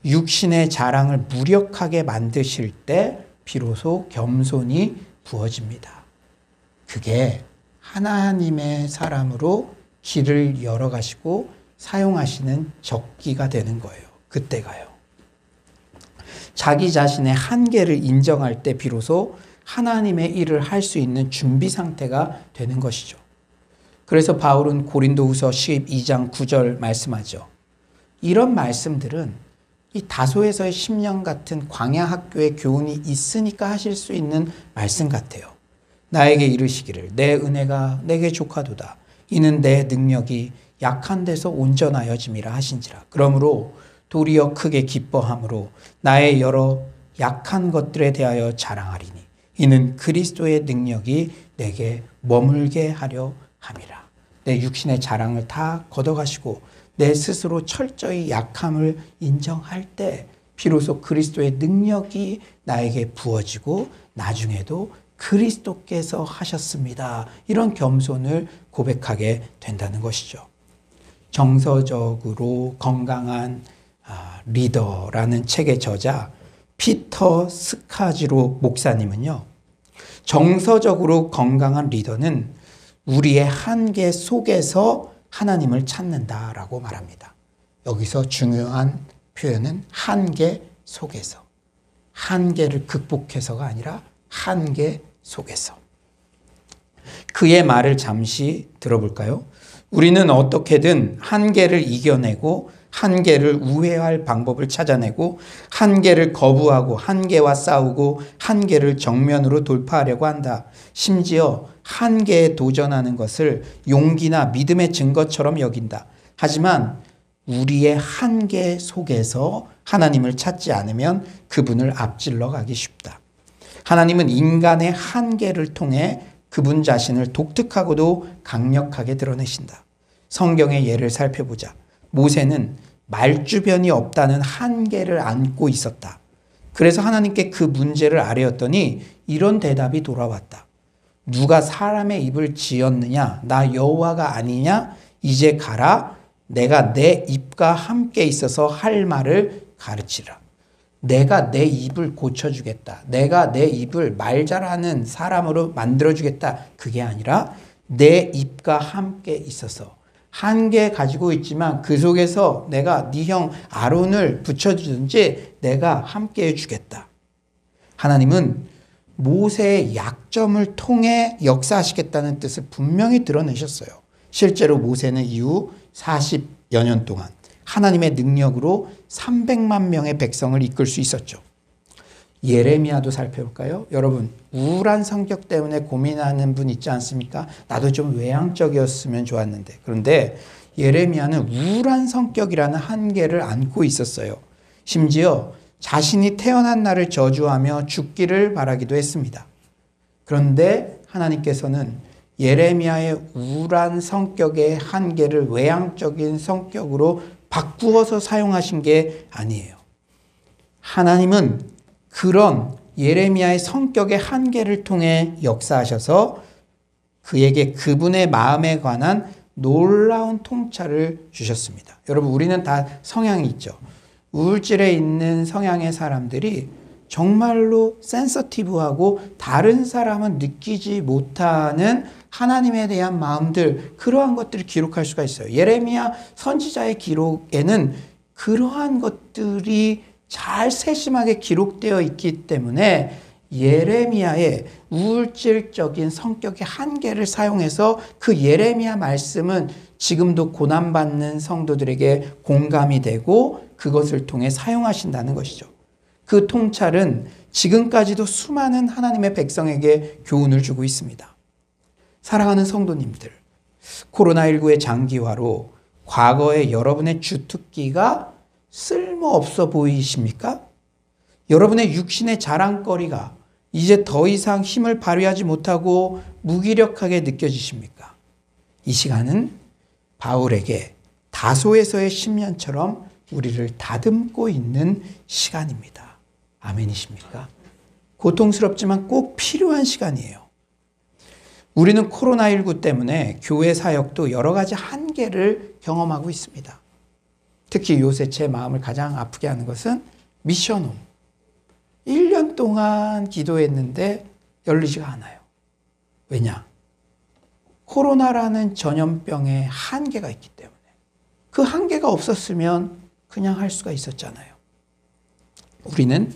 육신의 자랑을 무력하게 만드실 때 비로소 겸손이 부어집니다. 그게 하나님의 사람으로 길을 열어가시고 사용하시는 적기가 되는 거예요. 그때가요. 자기 자신의 한계를 인정할 때 비로소 하나님의 일을 할 수 있는 준비 상태가 되는 것이죠. 그래서 바울은 고린도후서 12장 9절 말씀하죠. 이런 말씀들은 이 다소에서의 10년 같은 광야 학교의 교훈이 있으니까 하실 수 있는 말씀 같아요. 나에게 이르시기를 내 은혜가 내게 족하도다. 이는 내 능력이 약한 데서 온전하여짐이라 하신지라. 그러므로 도리어 크게 기뻐함으로 나의 여러 약한 것들에 대하여 자랑하리니 이는 그리스도의 능력이 내게 머물게 하려 함이라. 내 육신의 자랑을 다 걷어가시고 내 스스로 철저히 약함을 인정할 때 비로소 그리스도의 능력이 나에게 부어지고 나중에도 그리스도께서 하셨습니다. 이런 겸손을 고백하게 된다는 것이죠. 정서적으로 건강한 리더라는 책의 저자 피터 스카지로 목사님은요, 정서적으로 건강한 리더는 우리의 한계 속에서 하나님을 찾는다라고 말합니다. 여기서 중요한 표현은 한계 속에서. 한계를 극복해서가 아니라 한계 속에서. 그의 말을 잠시 들어볼까요? 우리는 어떻게든 한계를 이겨내고 한계를 우회할 방법을 찾아내고 한계를 거부하고 한계와 싸우고 한계를 정면으로 돌파하려고 한다. 심지어 한계에 도전하는 것을 용기나 믿음의 증거처럼 여긴다. 하지만 우리의 한계 속에서 하나님을 찾지 않으면 그분을 앞질러 가기 쉽다. 하나님은 인간의 한계를 통해 그분 자신을 독특하고도 강력하게 드러내신다. 성경의 예를 살펴보자. 모세는 말주변이 없다는 한계를 안고 있었다. 그래서 하나님께 그 문제를 아뢰었더니 이런 대답이 돌아왔다. 누가 사람의 입을 지었느냐? 나 여호와가 아니냐? 이제 가라. 내가 내 입과 함께 있어서 할 말을 가르치라. 내가 내 입을 고쳐주겠다. 내가 내 입을 말 잘하는 사람으로 만들어주겠다. 그게 아니라 내 입과 함께 있어서 한계 가지고 있지만 그 속에서 내가 네 형 아론을 붙여주든지 내가 함께 해주겠다. 하나님은 모세의 약점을 통해 역사하시겠다는 뜻을 분명히 드러내셨어요. 실제로 모세는 이후 40여 년 동안 하나님의 능력으로 300만 명의 백성을 이끌 수 있었죠. 예레미야도 살펴볼까요? 여러분, 우울한 성격 때문에 고민하는 분 있지 않습니까? 나도 좀 외향적이었으면 좋았는데. 그런데 예레미야는 우울한 성격이라는 한계를 안고 있었어요. 심지어 자신이 태어난 날을 저주하며 죽기를 바라기도 했습니다. 그런데 하나님께서는 예레미야의 우울한 성격의 한계를 외향적인 성격으로 바꾸어서 사용하신 게 아니에요. 하나님은 그런 예레미야의 성격의 한계를 통해 역사하셔서 그에게 그분의 마음에 관한 놀라운 통찰을 주셨습니다. 여러분, 우리는 다 성향이 있죠. 우울질에 있는 성향의 사람들이 정말로 센서티브하고 다른 사람은 느끼지 못하는 하나님에 대한 마음들, 그러한 것들을 기록할 수가 있어요. 예레미야 선지자의 기록에는 그러한 것들이 잘 세심하게 기록되어 있기 때문에 예레미야의 우울질적인 성격의 한계를 사용해서 그 예레미야 말씀은 지금도 고난받는 성도들에게 공감이 되고 그것을 통해 사용하신다는 것이죠. 그 통찰은 지금까지도 수많은 하나님의 백성에게 교훈을 주고 있습니다. 사랑하는 성도님들, 코로나19의 장기화로 과거의 여러분의 주특기가 쓸모없어 보이십니까? 여러분의 육신의 자랑거리가 이제 더 이상 힘을 발휘하지 못하고 무기력하게 느껴지십니까? 이 시간은 바울에게 다소에서의 10년처럼 우리를 다듬고 있는 시간입니다. 아멘이십니까? 고통스럽지만 꼭 필요한 시간이에요. 우리는 코로나19 때문에 교회 사역도 여러 가지 한계를 경험하고 있습니다. 특히 요새 제 마음을 가장 아프게 하는 것은 미션홈. 1년 동안 기도했는데 열리지가 않아요. 왜냐? 코로나라는 전염병에 한계가 있기 때문에. 그 한계가 없었으면 그냥 할 수가 있었잖아요. 우리는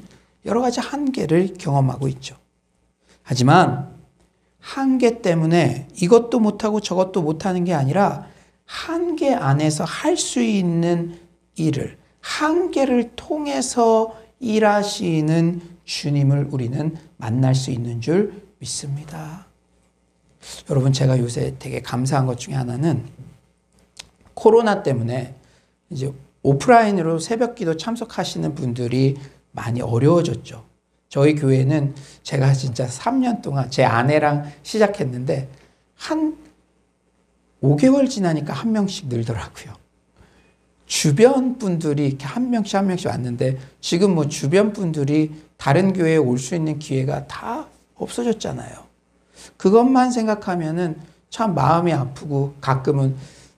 여러 가지 한계를 경험하고 있죠. 하지만 한계 때문에 이것도 못하고 저것도 못하는 게 아니라 한계 안에서 할 수 있는 일을 한계를 통해서 일하시는 주님을 우리는 만날 수 있는 줄 믿습니다. 여러분, 제가 요새 되게 감사한 것 중에 하나는 코로나 때문에 이제 오프라인으로 새벽기도 참석하시는 분들이 많이 어려워졌죠. 저희 교회는 제가 진짜 3년 동안 제 아내랑 시작했는데 한 5개월 지나니까 한 명씩 늘더라고요. 주변 분들이 이렇게 한 명씩 왔는데 지금 뭐 주변 분들이 다른 교회에 올 수 있는 기회가 다 없어졌잖아요. 그것만 생각하면은 참 마음이 아프고 가끔은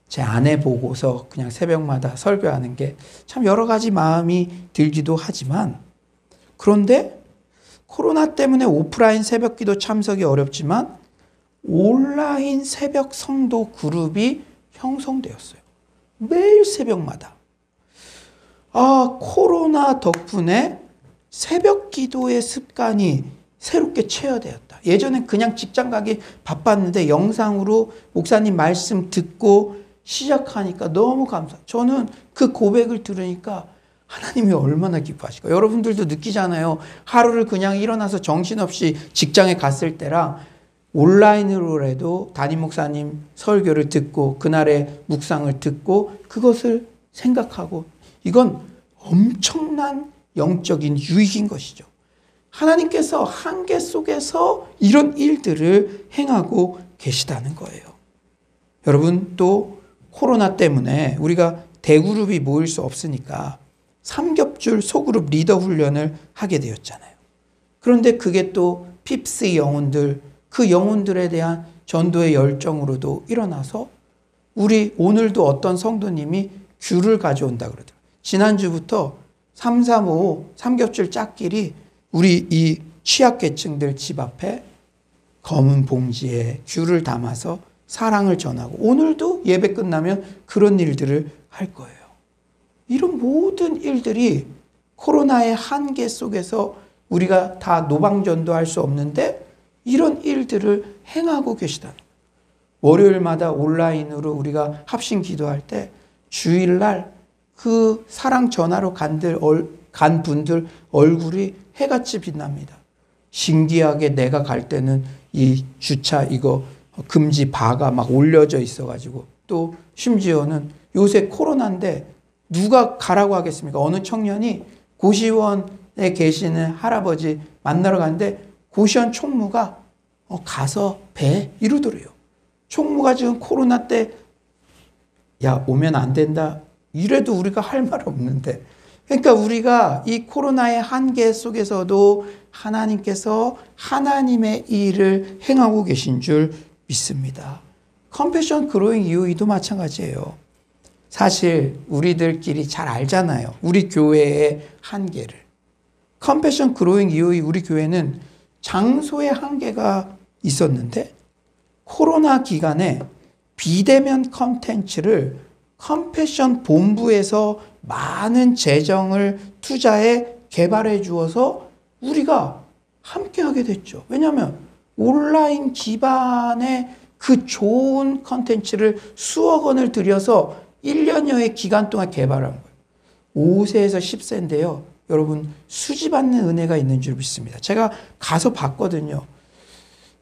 제 아내 보고서 그냥 새벽마다 설교하는 게 참 여러 가지 마음이 들기도 하지만 그런데 코로나 때문에 오프라인 새벽기도 참석이 어렵지만 온라인 새벽 성도 그룹이 형성되었어요. 매일 새벽마다. 코로나 덕분에 새벽 기도의 습관이 새롭게 체화되었다. 예전엔 그냥 직장 가기 바빴는데 영상으로 목사님 말씀 듣고 시작하니까 너무 저는 그 고백을 들으니까 하나님이 얼마나 기뻐하실까. 여러분들도 느끼잖아요. 하루를 그냥 일어나서 정신없이 직장에 갔을 때랑 온라인으로라도 담임 목사님 설교를 듣고 그날의 묵상을 듣고 그것을 생각하고 이건 엄청난 영적인 유익인 것이죠. 하나님께서 한계 속에서 이런 일들을 행하고 계시다는 거예요. 여러분, 또 코로나 때문에 우리가 대그룹이 모일 수 없으니까 삼겹줄 소그룹 리더 훈련을 하게 되었잖아요. 그런데 그게 또 핍스의 영혼들, 그 영혼들에 대한 전도의 열정으로도 일어나서 우리 오늘도 어떤 성도님이 귤을 가져온다 그러더라고요. 지난주부터 335 삼겹줄 짝끼리 우리 이 취약계층들 집 앞에 검은 봉지에 귤을 담아서 사랑을 전하고 오늘도 예배 끝나면 그런 일들을 할 거예요. 이런 모든 일들이 코로나의 한계 속에서 우리가 다 노방전도 할 수 없는데 이런 일들을 행하고 계시다는 거예요. 월요일마다 온라인으로 우리가 합심 기도할 때 주일날 그 사랑 전하러 간 분들 얼굴이 해같이 빛납니다. 신기하게 내가 갈 때는 이 주차 이거 금지 바가 막 올려져 있어가지고 또 심지어는 요새 코로나인데 누가 가라고 하겠습니까? 어느 청년이 고시원에 계시는 할아버지 만나러 갔는데 고시원 총무가 가서 배 이러더래요. 총무가 지금 코로나 때 야 오면 안 된다 이래도 우리가 할 말 없는데 그러니까 우리가 이 코로나의 한계 속에서도 하나님께서 하나님의 일을 행하고 계신 줄 믿습니다. 컴패션 그로잉 UE도 마찬가지예요. 사실 우리들끼리 잘 알잖아요. 우리 교회의 한계를. 컴패션 그로잉 UE 우리 교회는 장소의 한계가 있었는데 코로나 기간에 비대면 컨텐츠를 컴패션 본부에서 많은 재정을 투자해 개발해 주어서 우리가 함께 하게 됐죠. 왜냐하면 온라인 기반의 그 좋은 컨텐츠를 수억 원을 들여서 1년여의 기간 동안 개발한 거예요. 5세에서 10세인데요. 여러분 수지받는 은혜가 있는 줄 믿습니다. 제가 가서 봤거든요.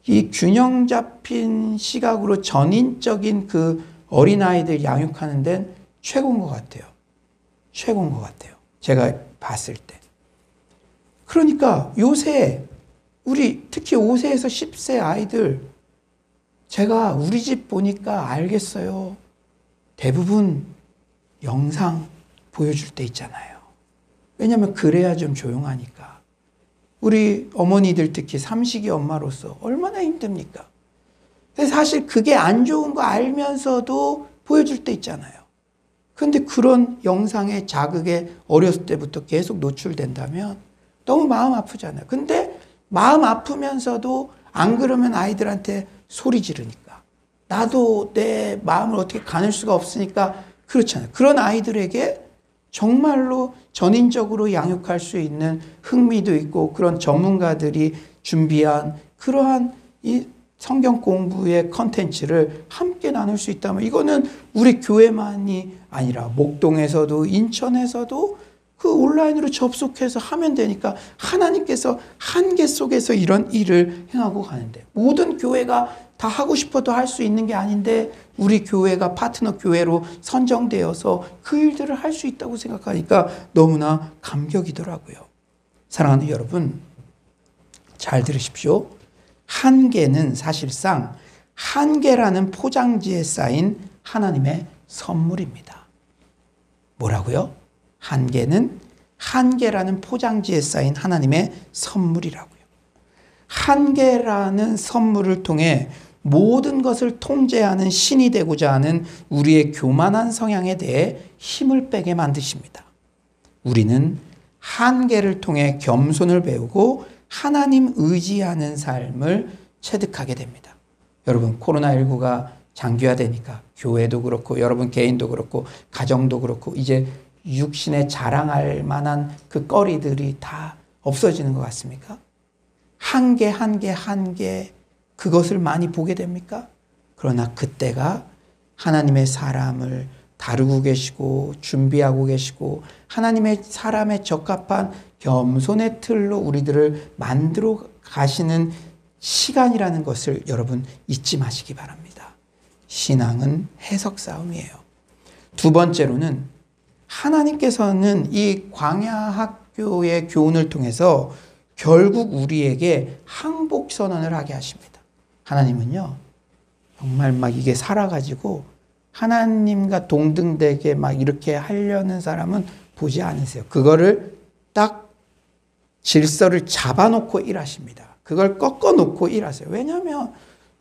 이 균형 잡힌 시각으로 전인적인 그 어린아이들 양육하는 데는 최고인 것 같아요. 최고인 것 같아요. 제가 봤을 때. 그러니까 요새 우리 특히 5세에서 10세 아이들 제가 우리 집 보니까 알겠어요. 대부분 영상 보여줄 때 있잖아요. 왜냐하면 그래야 좀 조용하니까. 우리 어머니들 특히 삼식이 엄마로서 얼마나 힘듭니까? 근데 사실 그게 안 좋은 거 알면서도 보여줄 때 있잖아요. 그런데 그런 영상의 자극에 어렸을 때부터 계속 노출된다면 너무 마음 아프잖아요. 근데 마음 아프면서도 안 그러면 아이들한테 소리 지르니까. 나도 내 마음을 어떻게 가눌 수가 없으니까 그렇잖아요. 그런 아이들에게 정말로 전인적으로 양육할 수 있는 흥미도 있고 그런 전문가들이 준비한 그러한 이 성경 공부의 컨텐츠를 함께 나눌 수 있다면 이거는 우리 교회만이 아니라 목동에서도 인천에서도 그 온라인으로 접속해서 하면 되니까 하나님께서 한계 속에서 이런 일을 행하고 가는데 모든 교회가 다 하고 싶어도 할 수 있는 게 아닌데 우리 교회가 파트너 교회로 선정되어서 그 일들을 할 수 있다고 생각하니까 너무나 감격이더라고요. 사랑하는 여러분, 잘 들으십시오. 한계는 사실상 한계라는 포장지에 쌓인 하나님의 선물입니다. 뭐라고요? 한계는 한계라는 포장지에 쌓인 하나님의 선물이라고요. 한계라는 선물을 통해 모든 것을 통제하는 신이 되고자 하는 우리의 교만한 성향에 대해 힘을 빼게 만드십니다. 우리는 한계를 통해 겸손을 배우고 하나님 의지하는 삶을 체득하게 됩니다. 여러분 코로나19가 장기화되니까 교회도 그렇고 여러분 개인도 그렇고 가정도 그렇고 이제 육신에 자랑할 만한 그 거리들이 다 없어지는 것 같습니까? 한계 그것을 많이 보게 됩니까? 그러나 그때가 하나님의 사람을 다루고 계시고 준비하고 계시고 하나님의 사람에 적합한 겸손의 틀로 우리들을 만들어 가시는 시간이라는 것을 여러분 잊지 마시기 바랍니다. 신앙은 해석 싸움이에요. 두 번째로는 하나님께서는 이 광야 학교의 교훈을 통해서 결국 우리에게 항복 선언을 하게 하십니다. 하나님은요, 정말 막 이게 살아가지고 하나님과 동등되게 막 이렇게 하려는 사람은 보지 않으세요. 그거를 딱 질서를 잡아놓고 일하십니다. 그걸 꺾어놓고 일하세요. 왜냐하면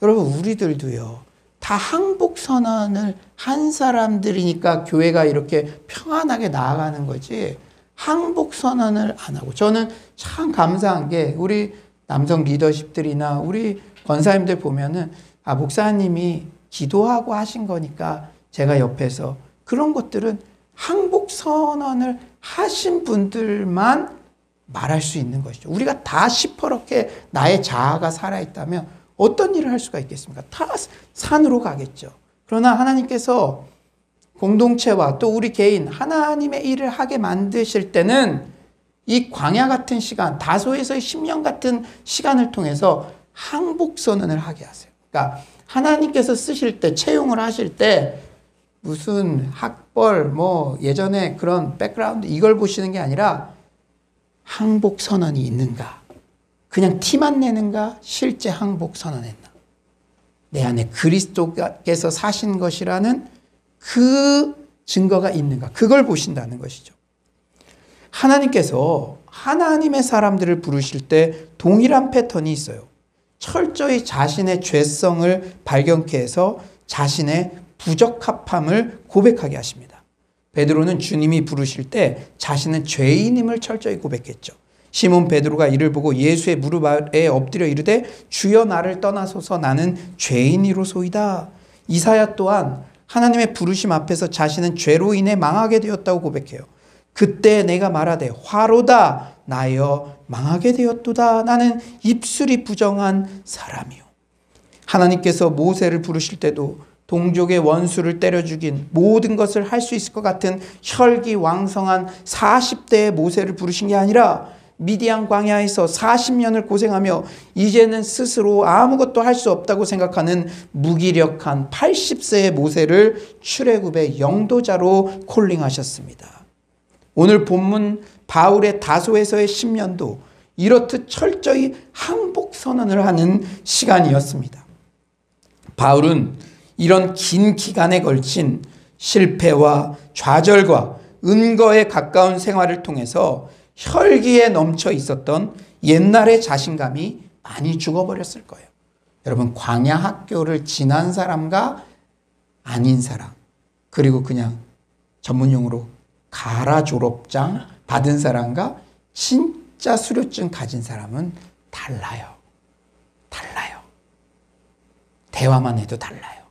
여러분 우리들도요, 다 항복 선언을 한 사람들이니까 교회가 이렇게 평안하게 나아가는 거지 항복 선언을 안 하고 저는 참 감사한 게 우리 남성 리더십들이나 우리 권사님들 보면은 목사님이 기도하고 하신 거니까 제가 옆에서 그런 것들은 항복 선언을 하신 분들만 말할 수 있는 것이죠. 우리가 다 시퍼렇게 나의 자아가 살아있다면 어떤 일을 할 수가 있겠습니까? 다 산으로 가겠죠. 그러나 하나님께서 공동체와 또 우리 개인 하나님의 일을 하게 만드실 때는 이 광야 같은 시간, 다소에서의 10년 같은 시간을 통해서 항복 선언을 하게 하세요. 그러니까 하나님께서 쓰실 때, 채용을 하실 때 무슨 학벌, 뭐 예전에 그런 백그라운드 이걸 보시는 게 아니라 항복 선언이 있는가? 그냥 티만 내는가? 실제 항복 선언했나? 내 안에 그리스도께서 사신 것이라는 그 증거가 있는가? 그걸 보신다는 것이죠. 하나님께서 하나님의 사람들을 부르실 때 동일한 패턴이 있어요. 철저히 자신의 죄성을 발견케 해서 자신의 부적합함을 고백하게 하십니다. 베드로는 주님이 부르실 때 자신은 죄인임을 철저히 고백했죠. 시몬 베드로가 이를 보고 예수의 무릎 아래에 엎드려 이르되 주여 나를 떠나소서 나는 죄인이로소이다. 이사야 또한 하나님의 부르심 앞에서 자신은 죄로 인해 망하게 되었다고 고백해요. 그때 내가 말하되 화로다 나여 망하게 되었도다. 나는 입술이 부정한 사람이요. 하나님께서 모세를 부르실 때도 동족의 원수를 때려 죽인 모든 것을 할 수 있을 것 같은 혈기왕성한 40대의 모세를 부르신 게 아니라 미디안 광야에서 40년을 고생하며 이제는 스스로 아무것도 할 수 없다고 생각하는 무기력한 80세의 모세를 출애굽의 영도자로 콜링하셨습니다. 오늘 본문 바울의 다소에서의 10년도 이렇듯 철저히 항복 선언을 하는 시간이었습니다. 바울은 이런 긴 기간에 걸친 실패와 좌절과 은거에 가까운 생활을 통해서 혈기에 넘쳐 있었던 옛날의 자신감이 많이 죽어버렸을 거예요. 여러분, 광야 학교를 지난 사람과 아닌 사람, 그리고 그냥 전문용어로 가라 졸업장 받은 사람과 진짜 수료증 가진 사람은 달라요. 달라요. 대화만 해도 달라요.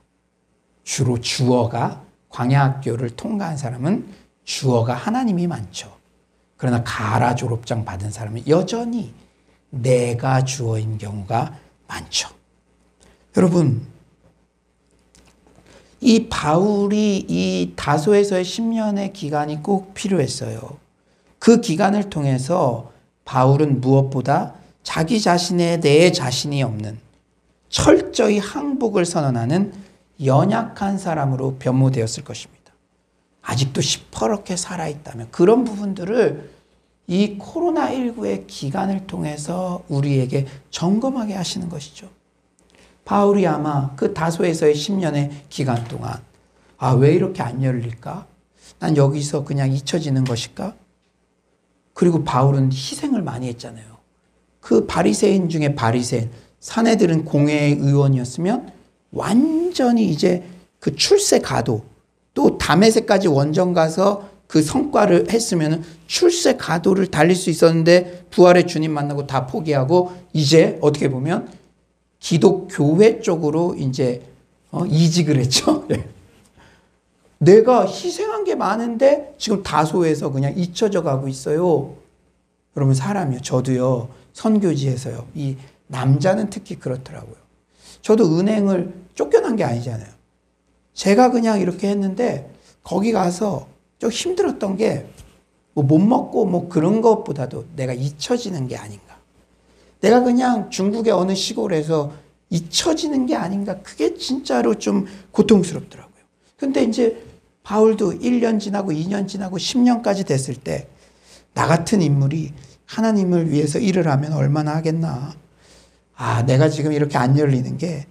주로 주어가 광야 학교를 통과한 사람은 주어가 하나님이 많죠. 그러나 가라 졸업장 받은 사람은 여전히 내가 주어인 경우가 많죠. 여러분, 이 바울이 이 다소에서의 10년의 기간이 꼭 필요했어요. 그 기간을 통해서 바울은 무엇보다 자기 자신에 대해 자신이 없는 철저히 항복을 선언하는 연약한 사람으로 변모되었을 것입니다. 아직도 시퍼렇게 살아있다면 그런 부분들을 이 코로나19의 기간을 통해서 우리에게 점검하게 하시는 것이죠. 바울이 아마 그 다소에서의 10년의 기간 동안 왜 이렇게 안 열릴까? 난 여기서 그냥 잊혀지는 것일까? 그리고 바울은 희생을 많이 했잖아요. 그 바리새인 중에 바리새인, 사내들은 공회의 의원이었으면 완전히 이제 그 출세 가도 또 다메섹까지 원정 가서 그 성과를 했으면 출세 가도를 달릴 수 있었는데 부활의 주님 만나고 다 포기하고 이제 어떻게 보면 기독교회 쪽으로 이제 이직을 했죠. 내가 희생한 게 많은데 지금 다소에서 그냥 잊혀져 가고 있어요. 여러분, 사람이요. 저도요. 선교지에서요. 이 남자는 특히 그렇더라고요. 저도 은행을 쫓겨난 게 아니잖아요. 제가 그냥 이렇게 했는데 거기 가서 좀 힘들었던 게 못 먹고 그런 것보다도 내가 잊혀지는 게 아닌가. 내가 그냥 중국의 어느 시골에서 잊혀지는 게 아닌가. 그게 진짜로 좀 고통스럽더라고요. 근데 이제 바울도 1년 지나고 2년 지나고 10년까지 됐을 때 나 같은 인물이 하나님을 위해서 일을 하면 얼마나 하겠나. 내가 지금 이렇게 안 열리는 게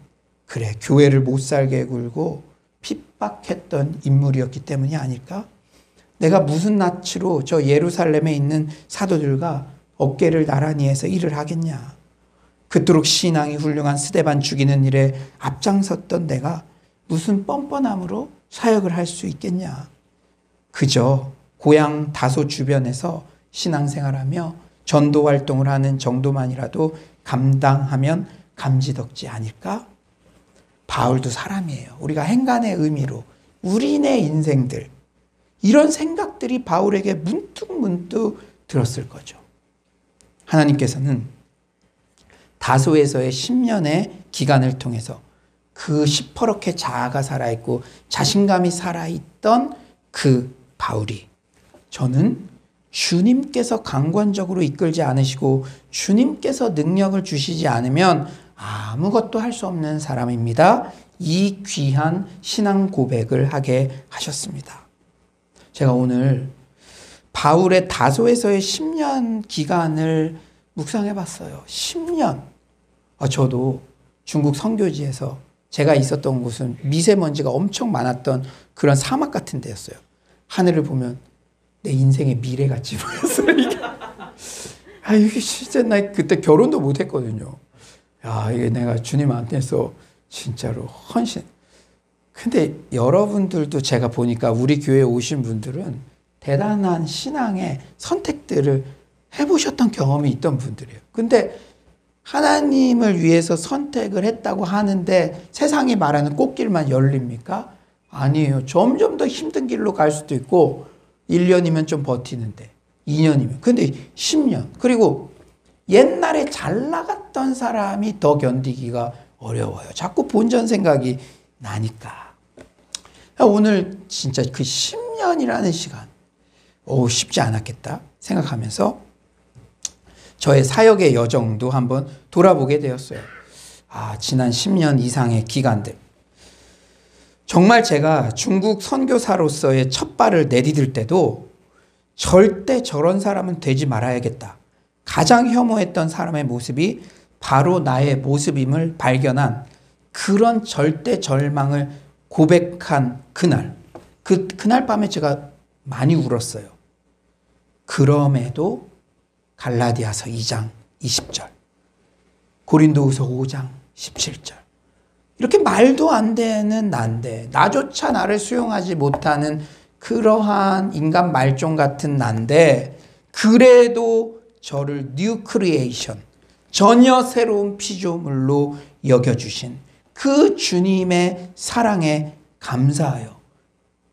그래, 교회를 못 살게 굴고 핍박했던 인물이었기 때문이 아닐까? 내가 무슨 낯으로 저 예루살렘에 있는 사도들과 어깨를 나란히 해서 일을 하겠냐. 그토록 신앙이 훌륭한 스데반 죽이는 일에 앞장섰던 내가 무슨 뻔뻔함으로 사역을 할 수 있겠냐. 그저 고향 다소 주변에서 신앙생활하며 전도 활동을 하는 정도만이라도 감당하면 감지덕지 아닐까? 바울도 사람이에요. 우리가 행간의 의미로 우리네 인생들, 이런 생각들이 바울에게 문득문득 들었을 거죠. 하나님께서는 다소에서의 10년의 기간을 통해서 그 시퍼렇게 자아가 살아있고 자신감이 살아있던 그 바울이, 저는 주님께서 강권적으로 이끌지 않으시고 주님께서 능력을 주시지 않으면 아무것도 할 수 없는 사람입니다. 이 귀한 신앙 고백을 하게 하셨습니다. 제가 오늘 바울의 다소에서의 10년 기간을 묵상해 봤어요. 10년. 저도 중국 선교지에서 제가 있었던 곳은 미세먼지가 엄청 많았던 그런 사막 같은 데였어요. 하늘을 보면 내 인생의 미래같이 보였어요. 이게 진짜 나 그때 결혼도 못 했거든요. 이게 내가 주님한테서 진짜로 헌신. 근데 여러분들도 제가 보니까 우리 교회에 오신 분들은 대단한 신앙의 선택들을 해보셨던 경험이 있던 분들이에요. 근데 하나님을 위해서 선택을 했다고 하는데 세상이 말하는 꽃길만 열립니까? 아니에요. 점점 더 힘든 길로 갈 수도 있고 1년이면 좀 버티는데 2년이면. 근데 10년. 그리고 옛날에 잘 나갔던 사람이 더 견디기가 어려워요. 자꾸 본전 생각이 나니까. 오늘 진짜 그 10년이라는 시간, 쉽지 않았겠다 생각하면서 저의 사역의 여정도 한번 돌아보게 되었어요. 지난 10년 이상의 기간들. 정말 제가 중국 선교사로서의 첫 발을 내디딜 때도 절대 저런 사람은 되지 말아야겠다. 가장 혐오했던 사람의 모습이 바로 나의 모습임을 발견한 그런 절대 절망을 고백한 그날. 그날 밤에 제가 많이 울었어요. 그럼에도 갈라디아서 2장 20절, 고린도후서 5장 17절, 이렇게 말도 안 되는 난데, 나조차 나를 수용하지 못하는 그러한 인간 말종 같은 난데, 그래도 저를 뉴 크리에이션, 전혀 새로운 피조물로 여겨주신 그 주님의 사랑에 감사하여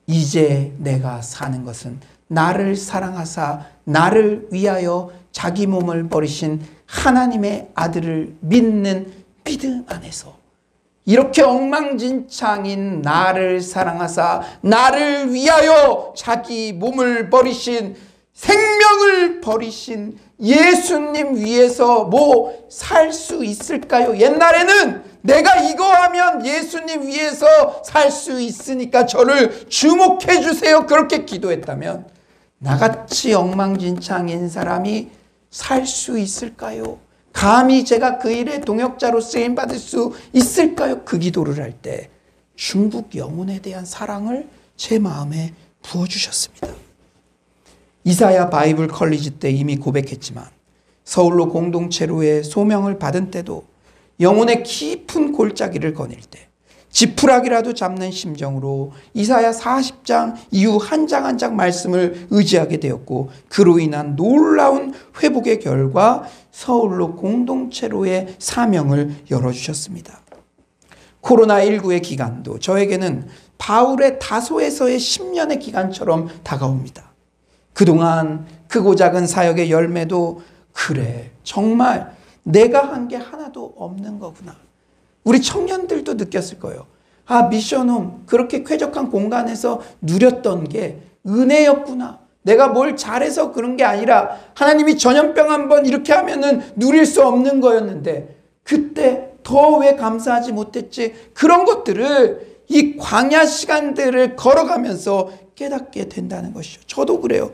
이제 내가 사는 것은 나를 사랑하사 나를 위하여 자기 몸을 버리신 하나님의 아들을 믿는 믿음 안에서, 이렇게 엉망진창인 나를 사랑하사 나를 위하여 자기 몸을 버리신, 생명을 버리신 예수님 위해서 뭐 살 수 있을까요? 옛날에는 내가 이거 하면 예수님 위해서 살 수 있으니까 저를 주목해 주세요, 그렇게 기도했다면 나같이 엉망진창인 사람이 살 수 있을까요? 감히 제가 그 일의 동역자로 쓰임받을 수 있을까요? 그 기도를 할 때 중국 영혼에 대한 사랑을 제 마음에 부어주셨습니다. 이사야 바이블 컬리지 때 이미 고백했지만, 서울로 공동체로의 소명을 받은 때도 영혼의 깊은 골짜기를 거닐 때 지푸라기라도 잡는 심정으로 이사야 40장 이후 한 장 한 장 말씀을 의지하게 되었고, 그로 인한 놀라운 회복의 결과 서울로 공동체로의 사명을 열어주셨습니다. 코로나19의 기간도 저에게는 바울의 다소에서의 10년의 기간처럼 다가옵니다. 그동안 크고 작은 사역의 열매도 그래, 정말 내가 한 게 하나도 없는 거구나. 우리 청년들도 느꼈을 거예요. 미션홈 그렇게 쾌적한 공간에서 누렸던 게 은혜였구나. 내가 뭘 잘해서 그런 게 아니라 하나님이 전염병 한번 이렇게 하면은 누릴 수 없는 거였는데 그때 더 왜 감사하지 못했지? 그런 것들을 이 광야 시간들을 걸어가면서 깨닫게 된다는 것이죠. 저도 그래요.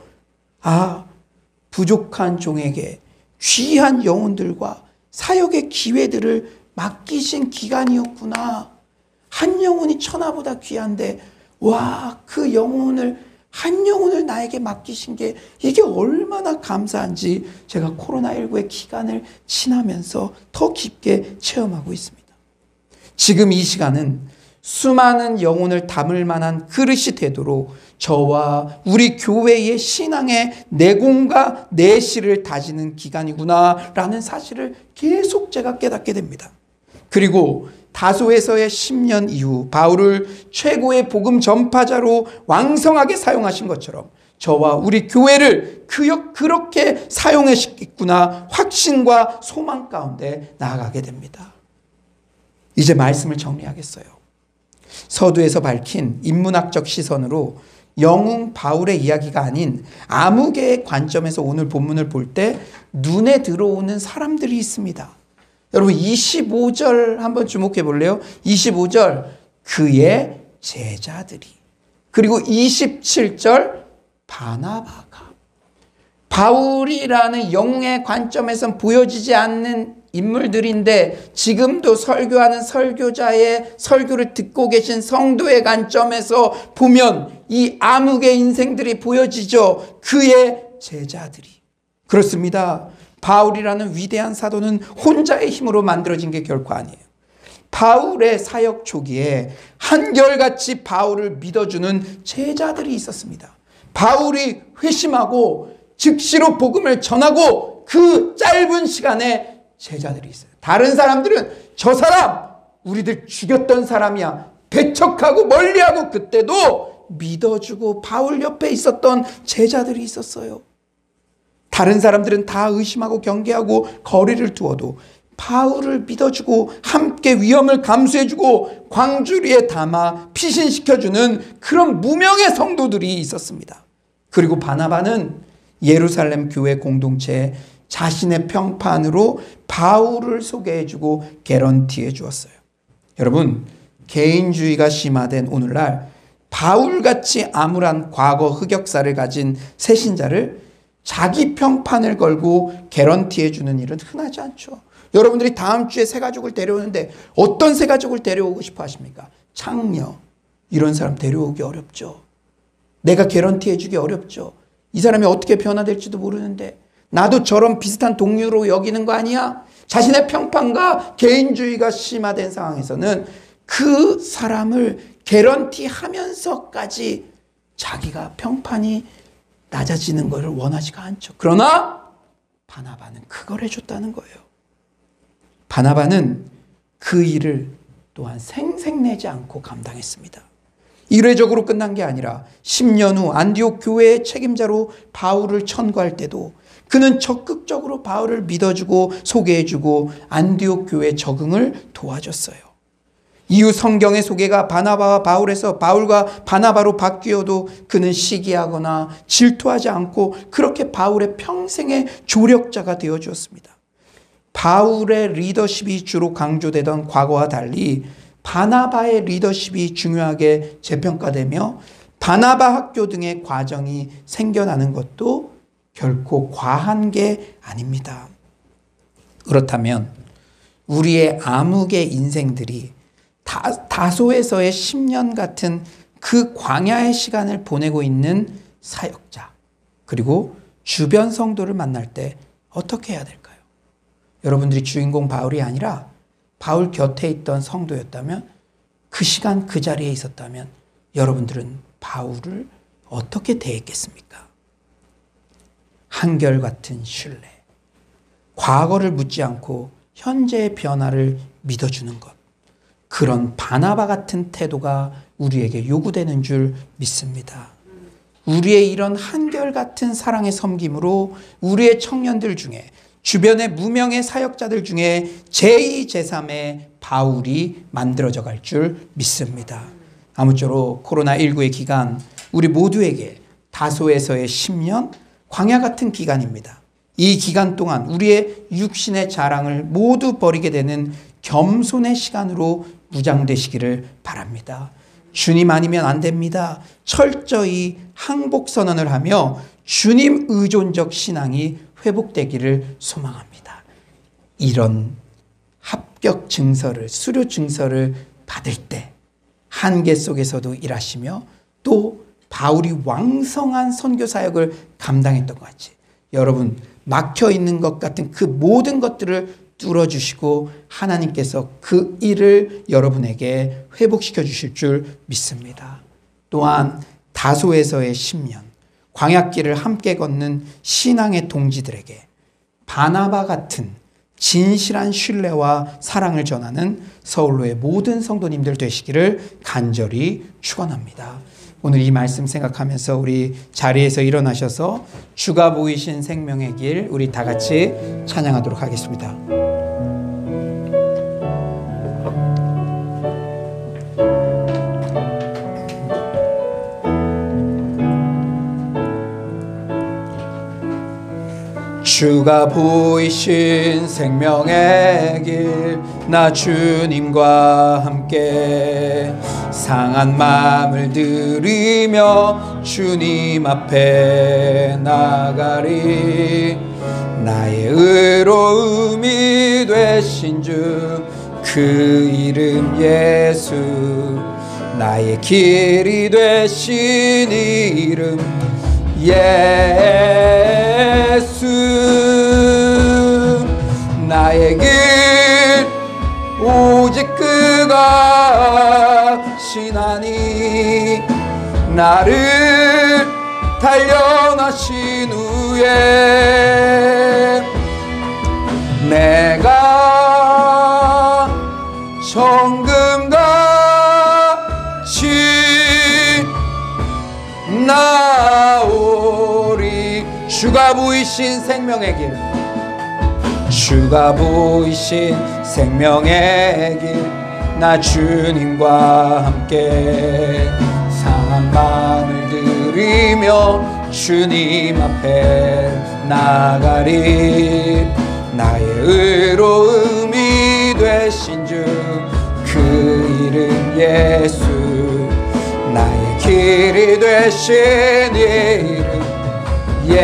부족한 종에게 귀한 영혼들과 사역의 기회들을 맡기신 기간이었구나. 한 영혼이 천하보다 귀한데 그 영혼을, 한 영혼을 나에게 맡기신 게 이게 얼마나 감사한지 제가 코로나19의 기간을 지나면서 더 깊게 체험하고 있습니다. 지금 이 시간은 수많은 영혼을 담을 만한 그릇이 되도록 저와 우리 교회의 신앙의 내공과 내실을 다지는 기간이구나 라는 사실을 계속 제가 깨닫게 됩니다. 그리고 다소에서의 10년 이후 바울을 최고의 복음 전파자로 왕성하게 사용하신 것처럼 저와 우리 교회를 그렇게 사용하시겠구나 확신과 소망 가운데 나아가게 됩니다. 이제 말씀을 정리하겠어요. 서두에서 밝힌 인문학적 시선으로 영웅 바울의 이야기가 아닌 아무개의 관점에서 오늘 본문을 볼 때 눈에 들어오는 사람들이 있습니다. 여러분 25절 한번 주목해 볼래요? 25절 그의 제자들이, 그리고 27절 바나바가. 바울이라는 영웅의 관점에선 보여지지 않는 인물들인데 지금도 설교하는 설교자의 설교를 듣고 계신 성도의 관점에서 보면 이 암흑의 인생들이 보여지죠. 그의 제자들이. 그렇습니다. 바울이라는 위대한 사도는 혼자의 힘으로 만들어진 게 결코 아니에요. 바울의 사역 초기에 한결같이 바울을 믿어주는 제자들이 있었습니다. 바울이 회심하고 즉시로 복음을 전하고 그 짧은 시간에 제자들이 있어요. 다른 사람들은 저 사람 우리들 죽였던 사람이야 배척하고 멀리하고, 그때도 믿어주고 바울 옆에 있었던 제자들이 있었어요. 다른 사람들은 다 의심하고 경계하고 거리를 두어도 바울을 믿어주고 함께 위험을 감수해주고 광주리에 담아 피신시켜주는 그런 무명의 성도들이 있었습니다. 그리고 바나바는 예루살렘 교회 공동체에 자신의 평판으로 바울을 소개해주고 개런티해 주었어요. 여러분, 개인주의가 심화된 오늘날 바울같이 암울한 과거 흑역사를 가진 새신자를 자기 평판을 걸고 개런티해 주는 일은 흔하지 않죠. 여러분들이 다음 주에 새 가족을 데려오는데 어떤 새 가족을 데려오고 싶어 하십니까? 창녀, 이런 사람 데려오기 어렵죠. 내가 개런티해 주기 어렵죠. 이 사람이 어떻게 변화될지도 모르는데 나도 저런 비슷한 동료로 여기는 거 아니야? 자신의 평판과 개인주의가 심화된 상황에서는 그 사람을 개런티하면서까지 자기가 평판이 낮아지는 것을 원하지가 않죠. 그러나 바나바는 그걸 해줬다는 거예요. 바나바는 그 일을 또한 생색내지 않고 감당했습니다. 이례적으로 끝난 게 아니라 10년 후 안디옥 교회의 책임자로 바울을 천거할 때도 그는 적극적으로 바울을 믿어주고 소개해주고 안디옥 교회 적응을 도와줬어요. 이후 성경의 소개가 바나바와 바울에서 바울과 바나바로 바뀌어도 그는 시기하거나 질투하지 않고 그렇게 바울의 평생의 조력자가 되어주었습니다. 바울의 리더십이 주로 강조되던 과거와 달리 바나바의 리더십이 중요하게 재평가되며 바나바 학교 등의 과정이 생겨나는 것도 결코 과한 게 아닙니다. 그렇다면 우리의 암흑의 인생들이 다소에서의 10년 같은 그 광야의 시간을 보내고 있는 사역자, 그리고 주변 성도를 만날 때 어떻게 해야 될까요? 여러분들이 주인공 바울이 아니라 바울 곁에 있던 성도였다면, 그 시간 그 자리에 있었다면 여러분들은 바울을 어떻게 대했겠습니까? 한결같은 신뢰, 과거를 묻지 않고 현재의 변화를 믿어주는 것, 그런 바나바 같은 태도가 우리에게 요구되는 줄 믿습니다. 우리의 이런 한결같은 사랑의 섬김으로 우리의 청년들 중에, 주변의 무명의 사역자들 중에 제2, 제3의 바울이 만들어져 갈 줄 믿습니다. 아무쪼록 코로나19의 기간, 우리 모두에게 다소에서의 10년, 광야 같은 기간입니다. 이 기간 동안 우리의 육신의 자랑을 모두 버리게 되는 겸손의 시간으로 무장되시기를 바랍니다. 주님 아니면 안 됩니다. 철저히 항복선언을 하며 주님 의존적 신앙이 회복되기를 소망합니다. 이런 합격 증서를, 수료 증서를 받을 때 한계 속에서도 일하시며 또 바울이 왕성한 선교 사역을 감당했던 것 같이 여러분 막혀 있는 것 같은 그 모든 것들을 뚫어주시고 하나님께서 그 일을 여러분에게 회복시켜 주실 줄 믿습니다. 또한 다소에서의 10년, 광야길을 함께 걷는 신앙의 동지들에게 바나바 같은 진실한 신뢰와 사랑을 전하는 서울로의 모든 성도님들 되시기를 간절히 축원합니다. 오늘 이 말씀 생각하면서 우리 자리에서 일어나셔서 주가 보이신 생명의 길 우리 다 같이 찬양하도록 하겠습니다. 주가 보이신 생명의 길 나 주님과 함께 상한 마음을 들이며 주님 앞에 나가리. 나의 의로움이 되신 주 그 이름 예수, 나의 길이 되신 이름 예수. 나의 길 오직 그가 신하니 나를 단련하신 후에 내가 정금같이 나오리. 주가 보이신 생명의 길, 주가 보이신 생명의 길 나 주님과 함께 상한 마음을 들이며 주님 앞에 나가리. 나의 의로움이 되신 주 그 이름 예수, 나의 길이 되신 이름 예수.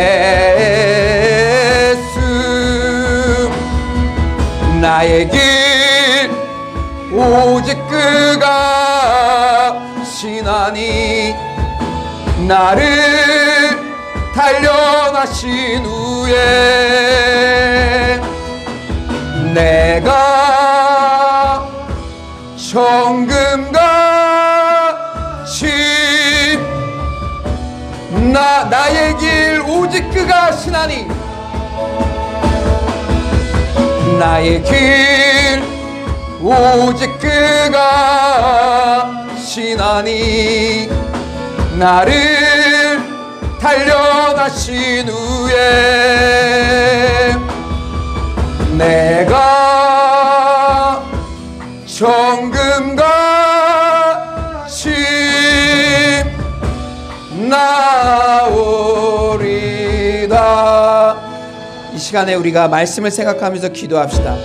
나의 길 오직 그가 신하니 나를 단련하신 후에 내가 정금같이 나의 길 오직 그가 신하니 나의 길 오직 그가 신하니 나를 단련하신 후에 내가 정금같이 나오리다. 이 시간에 우리가 말씀을 생각하면서 기도합시다.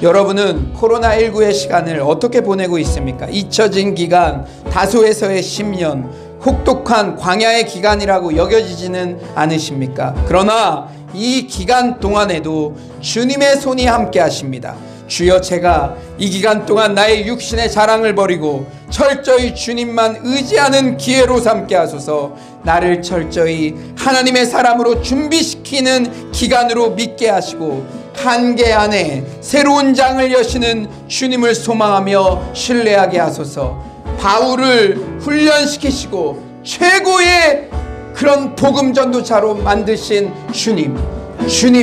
여러분은 코로나19의 시간을 어떻게 보내고 있습니까? 잊혀진 기간, 다소에서의 10년, 혹독한 광야의 기간이라고 여겨지지는 않으십니까? 그러나 이 기간 동안에도 주님의 손이 함께 하십니다. 주여, 제가 이 기간 동안 나의 육신의 자랑을 버리고 철저히 주님만 의지하는 기회로 삼게 하소서. 나를 철저히 하나님의 사람으로 준비시키는 기간으로 믿게 하시고 한계 안에 새로운 장을 여시는 주님을 소망하며 신뢰하게 하소서. 바울을 훈련시키시고 최고의 그런 복음 전도자로 만드신 주님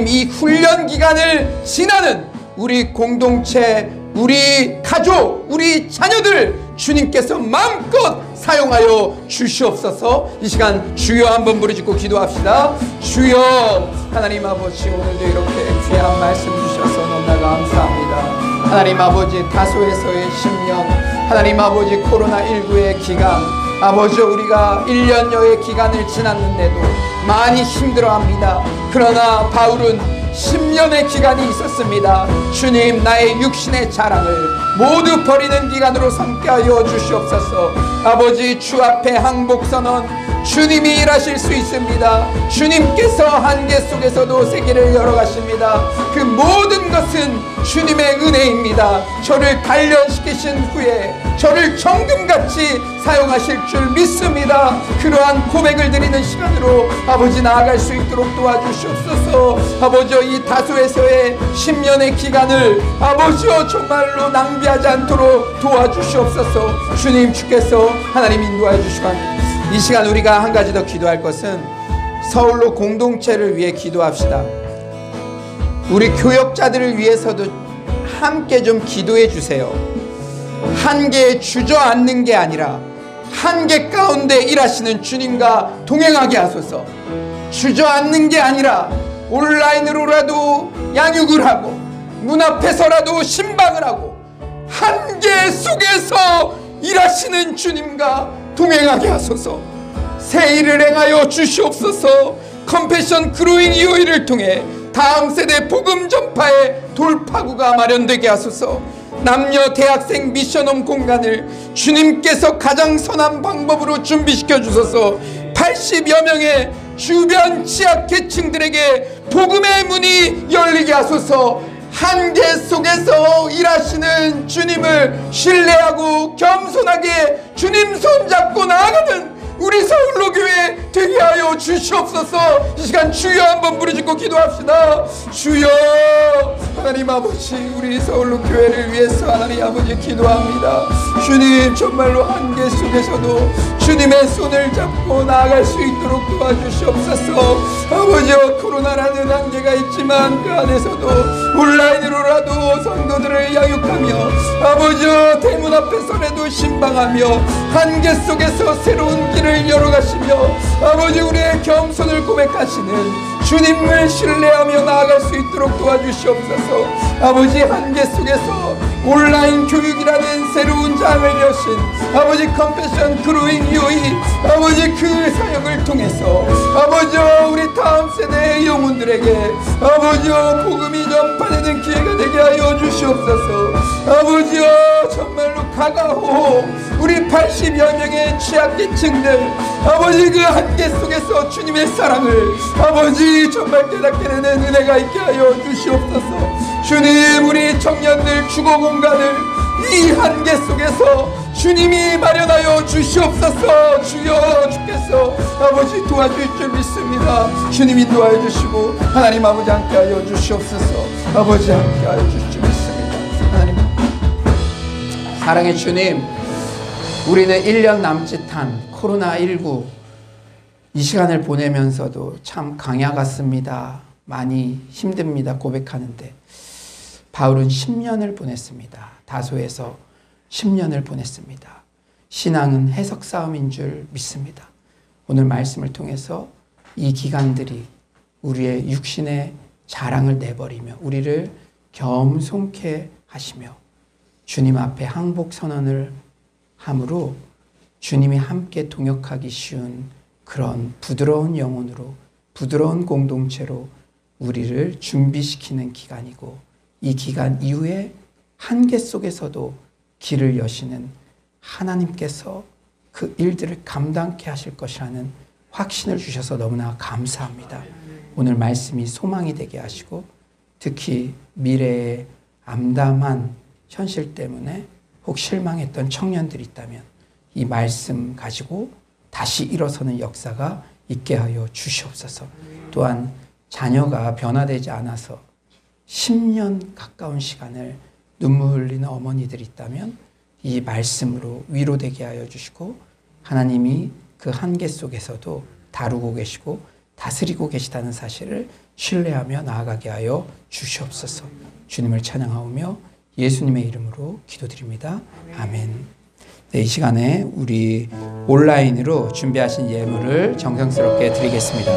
이 훈련 기간을 지나는 우리 공동체, 우리 가족, 우리 자녀들 주님께서 마음껏 사용하여 주시옵소서. 이 시간 주여 한번 부르짖고 기도합시다. 주여, 하나님 아버지, 오늘도 이렇게 귀한 말씀 주셔서 너무나 감사합니다. 하나님 아버지, 다소에서의 10년, 하나님 아버지, 코로나19의 기간, 아버지, 우리가 1년여의 기간을 지났는데도 많이 힘들어합니다. 그러나 바울은 10년의 기간이 있었습니다. 주님, 나의 육신의 자랑을 모두 버리는 기간으로 삼게 하여 주시옵소서. 아버지, 주 앞에 항복선언, 주님이 일하실 수 있습니다. 주님께서 한계 속에서도 세계를 열어가십니다. 그 모든 것은 주님의 은혜입니다. 저를 단련시키신 후에 저를 정금같이 사용하실 줄 믿습니다. 그러한 고백을 드리는 시간으로 아버지 나아갈 수 있도록 도와주시옵소서. 아버지, 이 다소에서의 10년의 기간을 아버지여 정말로 낭비하지 않도록 도와주시옵소서. 주님, 주께서 하나님 인도하여 주시고 이 시간 우리가 한 가지 더 기도할 것은 서울로 공동체를 위해 기도합시다. 우리 교역자들을 위해서도 함께 좀 기도해 주세요. 한계에 주저앉는 게 아니라 한계 가운데 일하시는 주님과 동행하게 하소서. 주저앉는 게 아니라 온라인으로라도 양육을 하고 문 앞에서라도 신방을 하고 한계 속에서 일하시는 주님과 동행하게 하소서. 새 일을 행하여 주시옵소서. 컴패션 그로잉 이오이를 통해 다음 세대 복음 전파의 돌파구가 마련되게 하소서. 남녀 대학생 미션홈 공간을 주님께서 가장 선한 방법으로 준비시켜 주소서. 80여 명의 주변 취약계층들에게 복음의 문이 열리게 하소서. 한계 속에서 일하시는 주님을 신뢰하고 겸손하게 주님 손잡고 나아가는 우리 서울로교회 되게 하여 주시옵소서. 이 시간 주여 한번 부르짖고 기도합시다. 주여, 하나님 아버지, 우리 서울로교회를 위해서 하나님 아버지 기도합니다. 주님, 정말로 한계 속에서도 주님의 손을 잡고 나아갈 수 있도록 도와주시옵소서. 아버지여, 코로나라는 한계가 있지만 그 안에서도 온라인으로라도 성도들을 양육하며 아버지여, 대문 앞에서라도 신방하며 한계 속에서 새로운 길을 열어가시며 아버지, 우리의 겸손을 고백하시는 주님을 신뢰하며 나아갈 수 있도록 도와주시옵소서. 아버지, 한계 속에서 온라인 교육이라는 새로운 장을 여신 아버지 컴패션 그로잉 이오이 아버지 그 사역을 통해서 아버지여, 우리 다음 세대의 영혼들에게 아버지여, 복음이 전파되는 기회가 되게 하여 주시옵소서. 아버지여, 정말로 가가호 우리 80여 명의 취약계층들 아버지 그 한계 속에서 주님의 사랑을 아버지 정말 깨닫게 되는 은혜가 있게 하여 주시옵소서. 주님, 우리 청년들 주거 공간을 이 한계 속에서 주님이 마련하여 주시옵소서. 주여, 주께서 아버지 도와줄 줄 믿습니다. 주님 인도하여 주시고 하나님 아버지 함께 하여 주시옵소서. 아버지 함께 하여 주실 줄 믿습니다. 하나님 사랑의 주님, 우리는 1년 남짓한 코로나19 이 시간을 보내면서도 참 강야 같습니다. 많이 힘듭니다. 고백하는데 바울은 10년을 보냈습니다. 다소에서 10년을 보냈습니다. 신앙은 해석 싸움인 줄 믿습니다. 오늘 말씀을 통해서 이 기간들이 우리의 육신의 자랑을 내버리며 우리를 겸손케 하시며 주님 앞에 항복 선언을 함으로 주님이 함께 동역하기 쉬운 그런 부드러운 영혼으로 부드러운 공동체로 우리를 준비시키는 기간이고 이 기간 이후에 한계 속에서도 길을 여시는 하나님께서 그 일들을 감당케 하실 것이라는 확신을 주셔서 너무나 감사합니다. 오늘 말씀이 소망이 되게 하시고 특히 미래의 암담한 현실 때문에 혹 실망했던 청년들이 있다면 이 말씀 가지고 다시 일어서는 역사가 있게 하여 주시옵소서. 또한 자녀가 변화되지 않아서 10년 가까운 시간을 눈물 흘리는 어머니들이 있다면 이 말씀으로 위로되게 하여 주시고 하나님이 그 한계 속에서도 다루고 계시고 다스리고 계시다는 사실을 신뢰하며 나아가게 하여 주시옵소서. 주님을 찬양하오며 예수님의 이름으로 기도드립니다. 아멘. 네, 이 시간에 우리 온라인으로 준비하신 예물을 정성스럽게 드리겠습니다.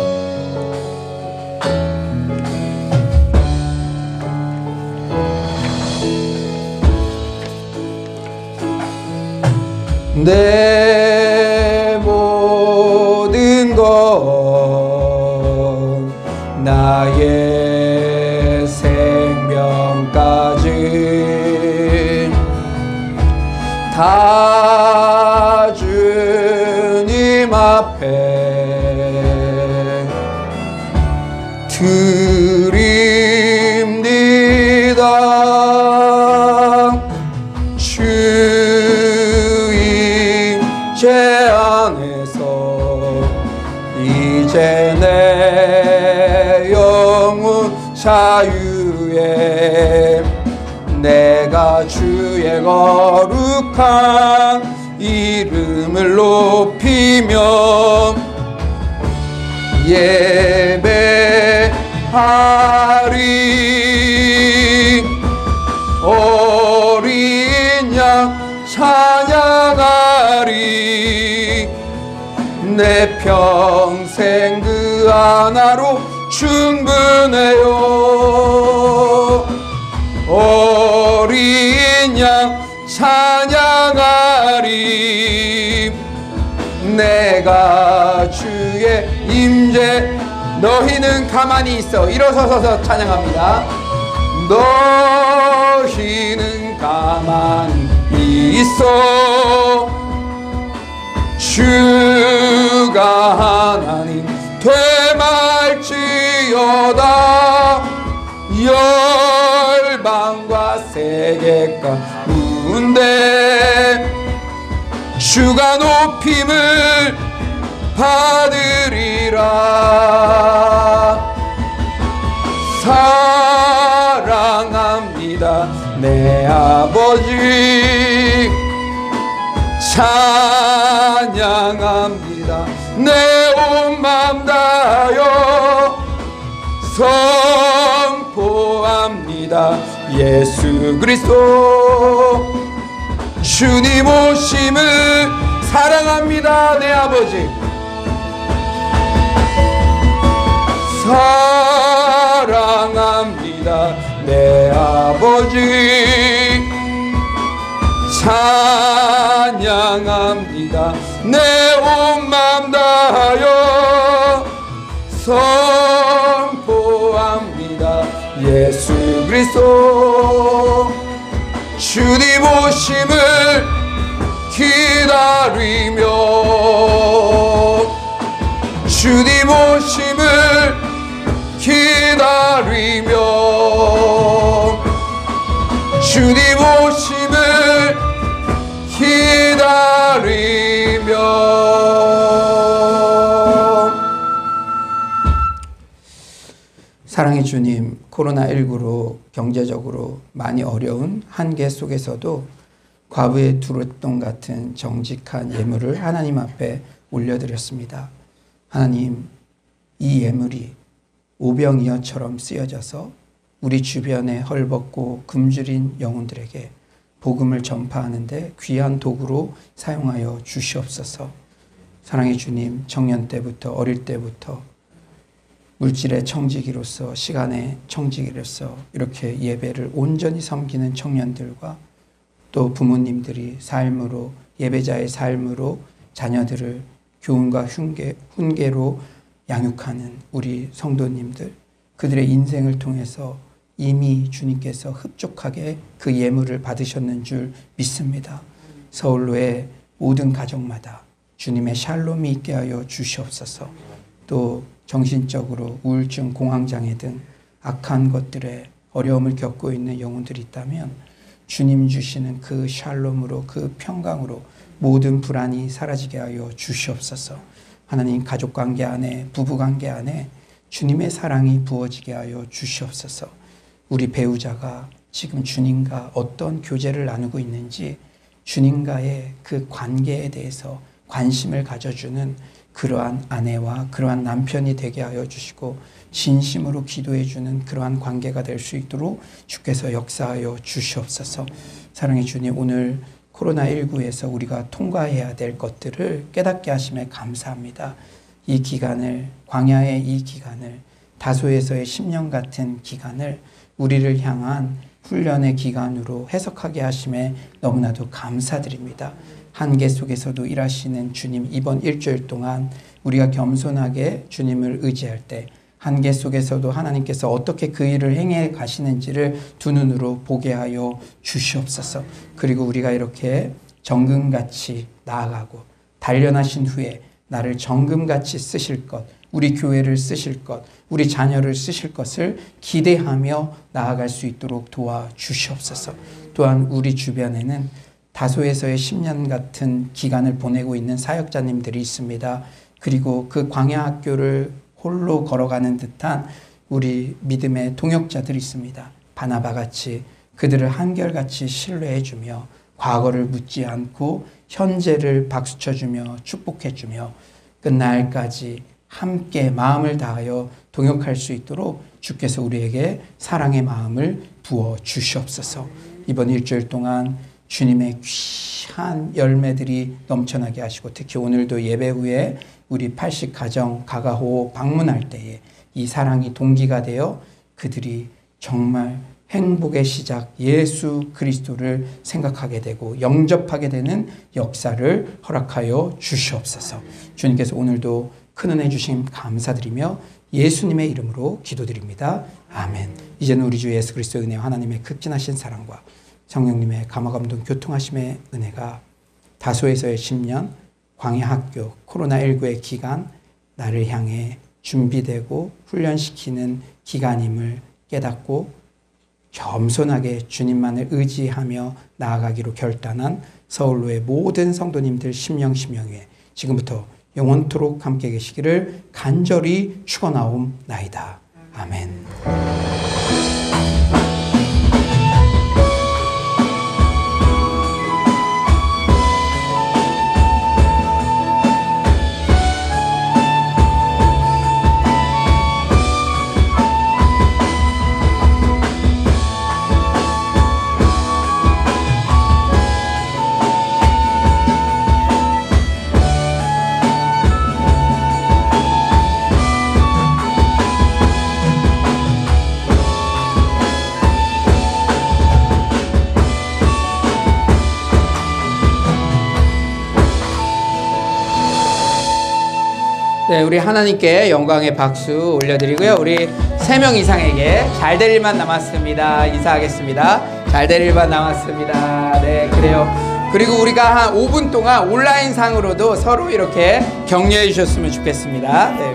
내 모든 것 나의 생명까지 다 주님 앞에 드립니다. 주의 제 안에서 이제 내 영혼 자유에 내가 주의 거룩한 이름을 높이며 예배하리라. 어린 양 찬양하리. 내 평생 그 하나로 충분해요. 어린 양 찬양하리. 내가 주의 임재. 너희는 가만히 있어. 일어서서 찬양합니다. 너희는 가만히 있어. 주가 하나님 되말지어다. 열방과 세계 가운데 주가 높임을 받으리라. 사랑합니다 내 아버지. 찬양합니다 내 온 맘 다하여. 선포합니다 예수 그리스도. 주님 오심을 사랑합니다 내 아버지. 사랑합니다 내 아버지. 찬양합니다 내 온 맘 다하여. 선포합니다 예수 그리스도. 주님 오심을 기다리며. 주님 오심을 기다리며. 주님 오심을 기다리며. 사랑의 주님, 코로나19로 경제적으로 많이 어려운 한계 속에서도 과부의 두릇돈 같은 정직한 예물을 하나님 앞에 올려드렸습니다. 하나님, 이 예물이 오병이어처럼 쓰여져서 우리 주변에 헐벗고 굶주린 영혼들에게 복음을 전파하는데 귀한 도구로 사용하여 주시옵소서. 사랑의 주님, 청년 때부터 어릴 때부터 물질의 청지기로서, 시간의 청지기로서 이렇게 예배를 온전히 섬기는 청년들과 또 부모님들이 삶으로, 예배자의 삶으로 자녀들을 교훈과 훈계로 양육하는 우리 성도님들, 그들의 인생을 통해서 이미 주님께서 흡족하게 그 예물을 받으셨는 줄 믿습니다. 서울로의 모든 가정마다 주님의 샬롬이 있게 하여 주시옵소서. 또 정신적으로 우울증, 공황장애 등 악한 것들에 어려움을 겪고 있는 영혼들이 있다면 주님 주시는 그 샬롬으로, 그 평강으로 모든 불안이 사라지게 하여 주시옵소서. 하나님, 가족관계 안에, 부부관계 안에 주님의 사랑이 부어지게 하여 주시옵소서. 우리 배우자가 지금 주님과 어떤 교제를 나누고 있는지 주님과의 그 관계에 대해서 관심을 가져주는 그러한 아내와 그러한 남편이 되게 하여 주시고 진심으로 기도해 주는 그러한 관계가 될 수 있도록 주께서 역사하여 주시옵소서. 사랑의 주님, 오늘 코로나19에서 우리가 통과해야 될 것들을 깨닫게 하심에 감사합니다. 이 기간을, 광야의 이 기간을, 다소에서의 10년 같은 기간을 우리를 향한 훈련의 기간으로 해석하게 하심에 너무나도 감사드립니다. 한계 속에서도 일하시는 주님, 이번 일주일 동안 우리가 겸손하게 주님을 의지할 때 한계 속에서도 하나님께서 어떻게 그 일을 행해 가시는지를 두 눈으로 보게 하여 주시옵소서. 그리고 우리가 이렇게 정금같이 나아가고 단련하신 후에 나를 정금같이 쓰실 것, 우리 교회를 쓰실 것, 우리 자녀를 쓰실 것을 기대하며 나아갈 수 있도록 도와주시옵소서. 또한 우리 주변에는 다소에서의 10년 같은 기간을 보내고 있는 사역자님들이 있습니다. 그리고 그 광야 학교를 홀로 걸어가는 듯한 우리 믿음의 동역자들이 있습니다. 바나바같이 그들을 한결같이 신뢰해주며 과거를 묻지 않고 현재를 박수쳐주며 축복해주며 끝날까지 함께 마음을 다하여 동역할 수 있도록 주께서 우리에게 사랑의 마음을 부어 주시옵소서. 이번 일주일 동안 주님의 귀한 열매들이 넘쳐나게 하시고, 특히 오늘도 예배 후에 우리 80 가정 가가호 방문할 때에 이 사랑이 동기가 되어 그들이 정말 행복의 시작 예수 그리스도를 생각하게 되고 영접하게 되는 역사를 허락하여 주시옵소서. 주님께서 오늘도 큰 은혜 주심 감사드리며 예수님의 이름으로 기도드립니다. 아멘. 이제는 우리 주 예수 그리스도의 은혜와 하나님의 극진하신 사랑과 성령님의 감화감동 교통하심의 은혜가 다소에서의 10년 광야학교 코로나19의 기간, 나를 향해 준비되고 훈련시키는 기간임을 깨닫고 겸손하게 주님만을 의지하며 나아가기로 결단한 서울로의 모든 성도님들 심령심령에 지금부터 영원토록 함께 계시기를 간절히 축원하옵나이다. 아멘. 네, 우리 하나님께 영광의 박수 올려드리고요. 우리 3명 이상에게 잘 될 일만 남았습니다. 인사하겠습니다. 잘 될 일만 남았습니다. 네, 그래요. 그리고 우리가 한 5분 동안 온라인 상으로도 서로 이렇게 격려해 주셨으면 좋겠습니다. 네.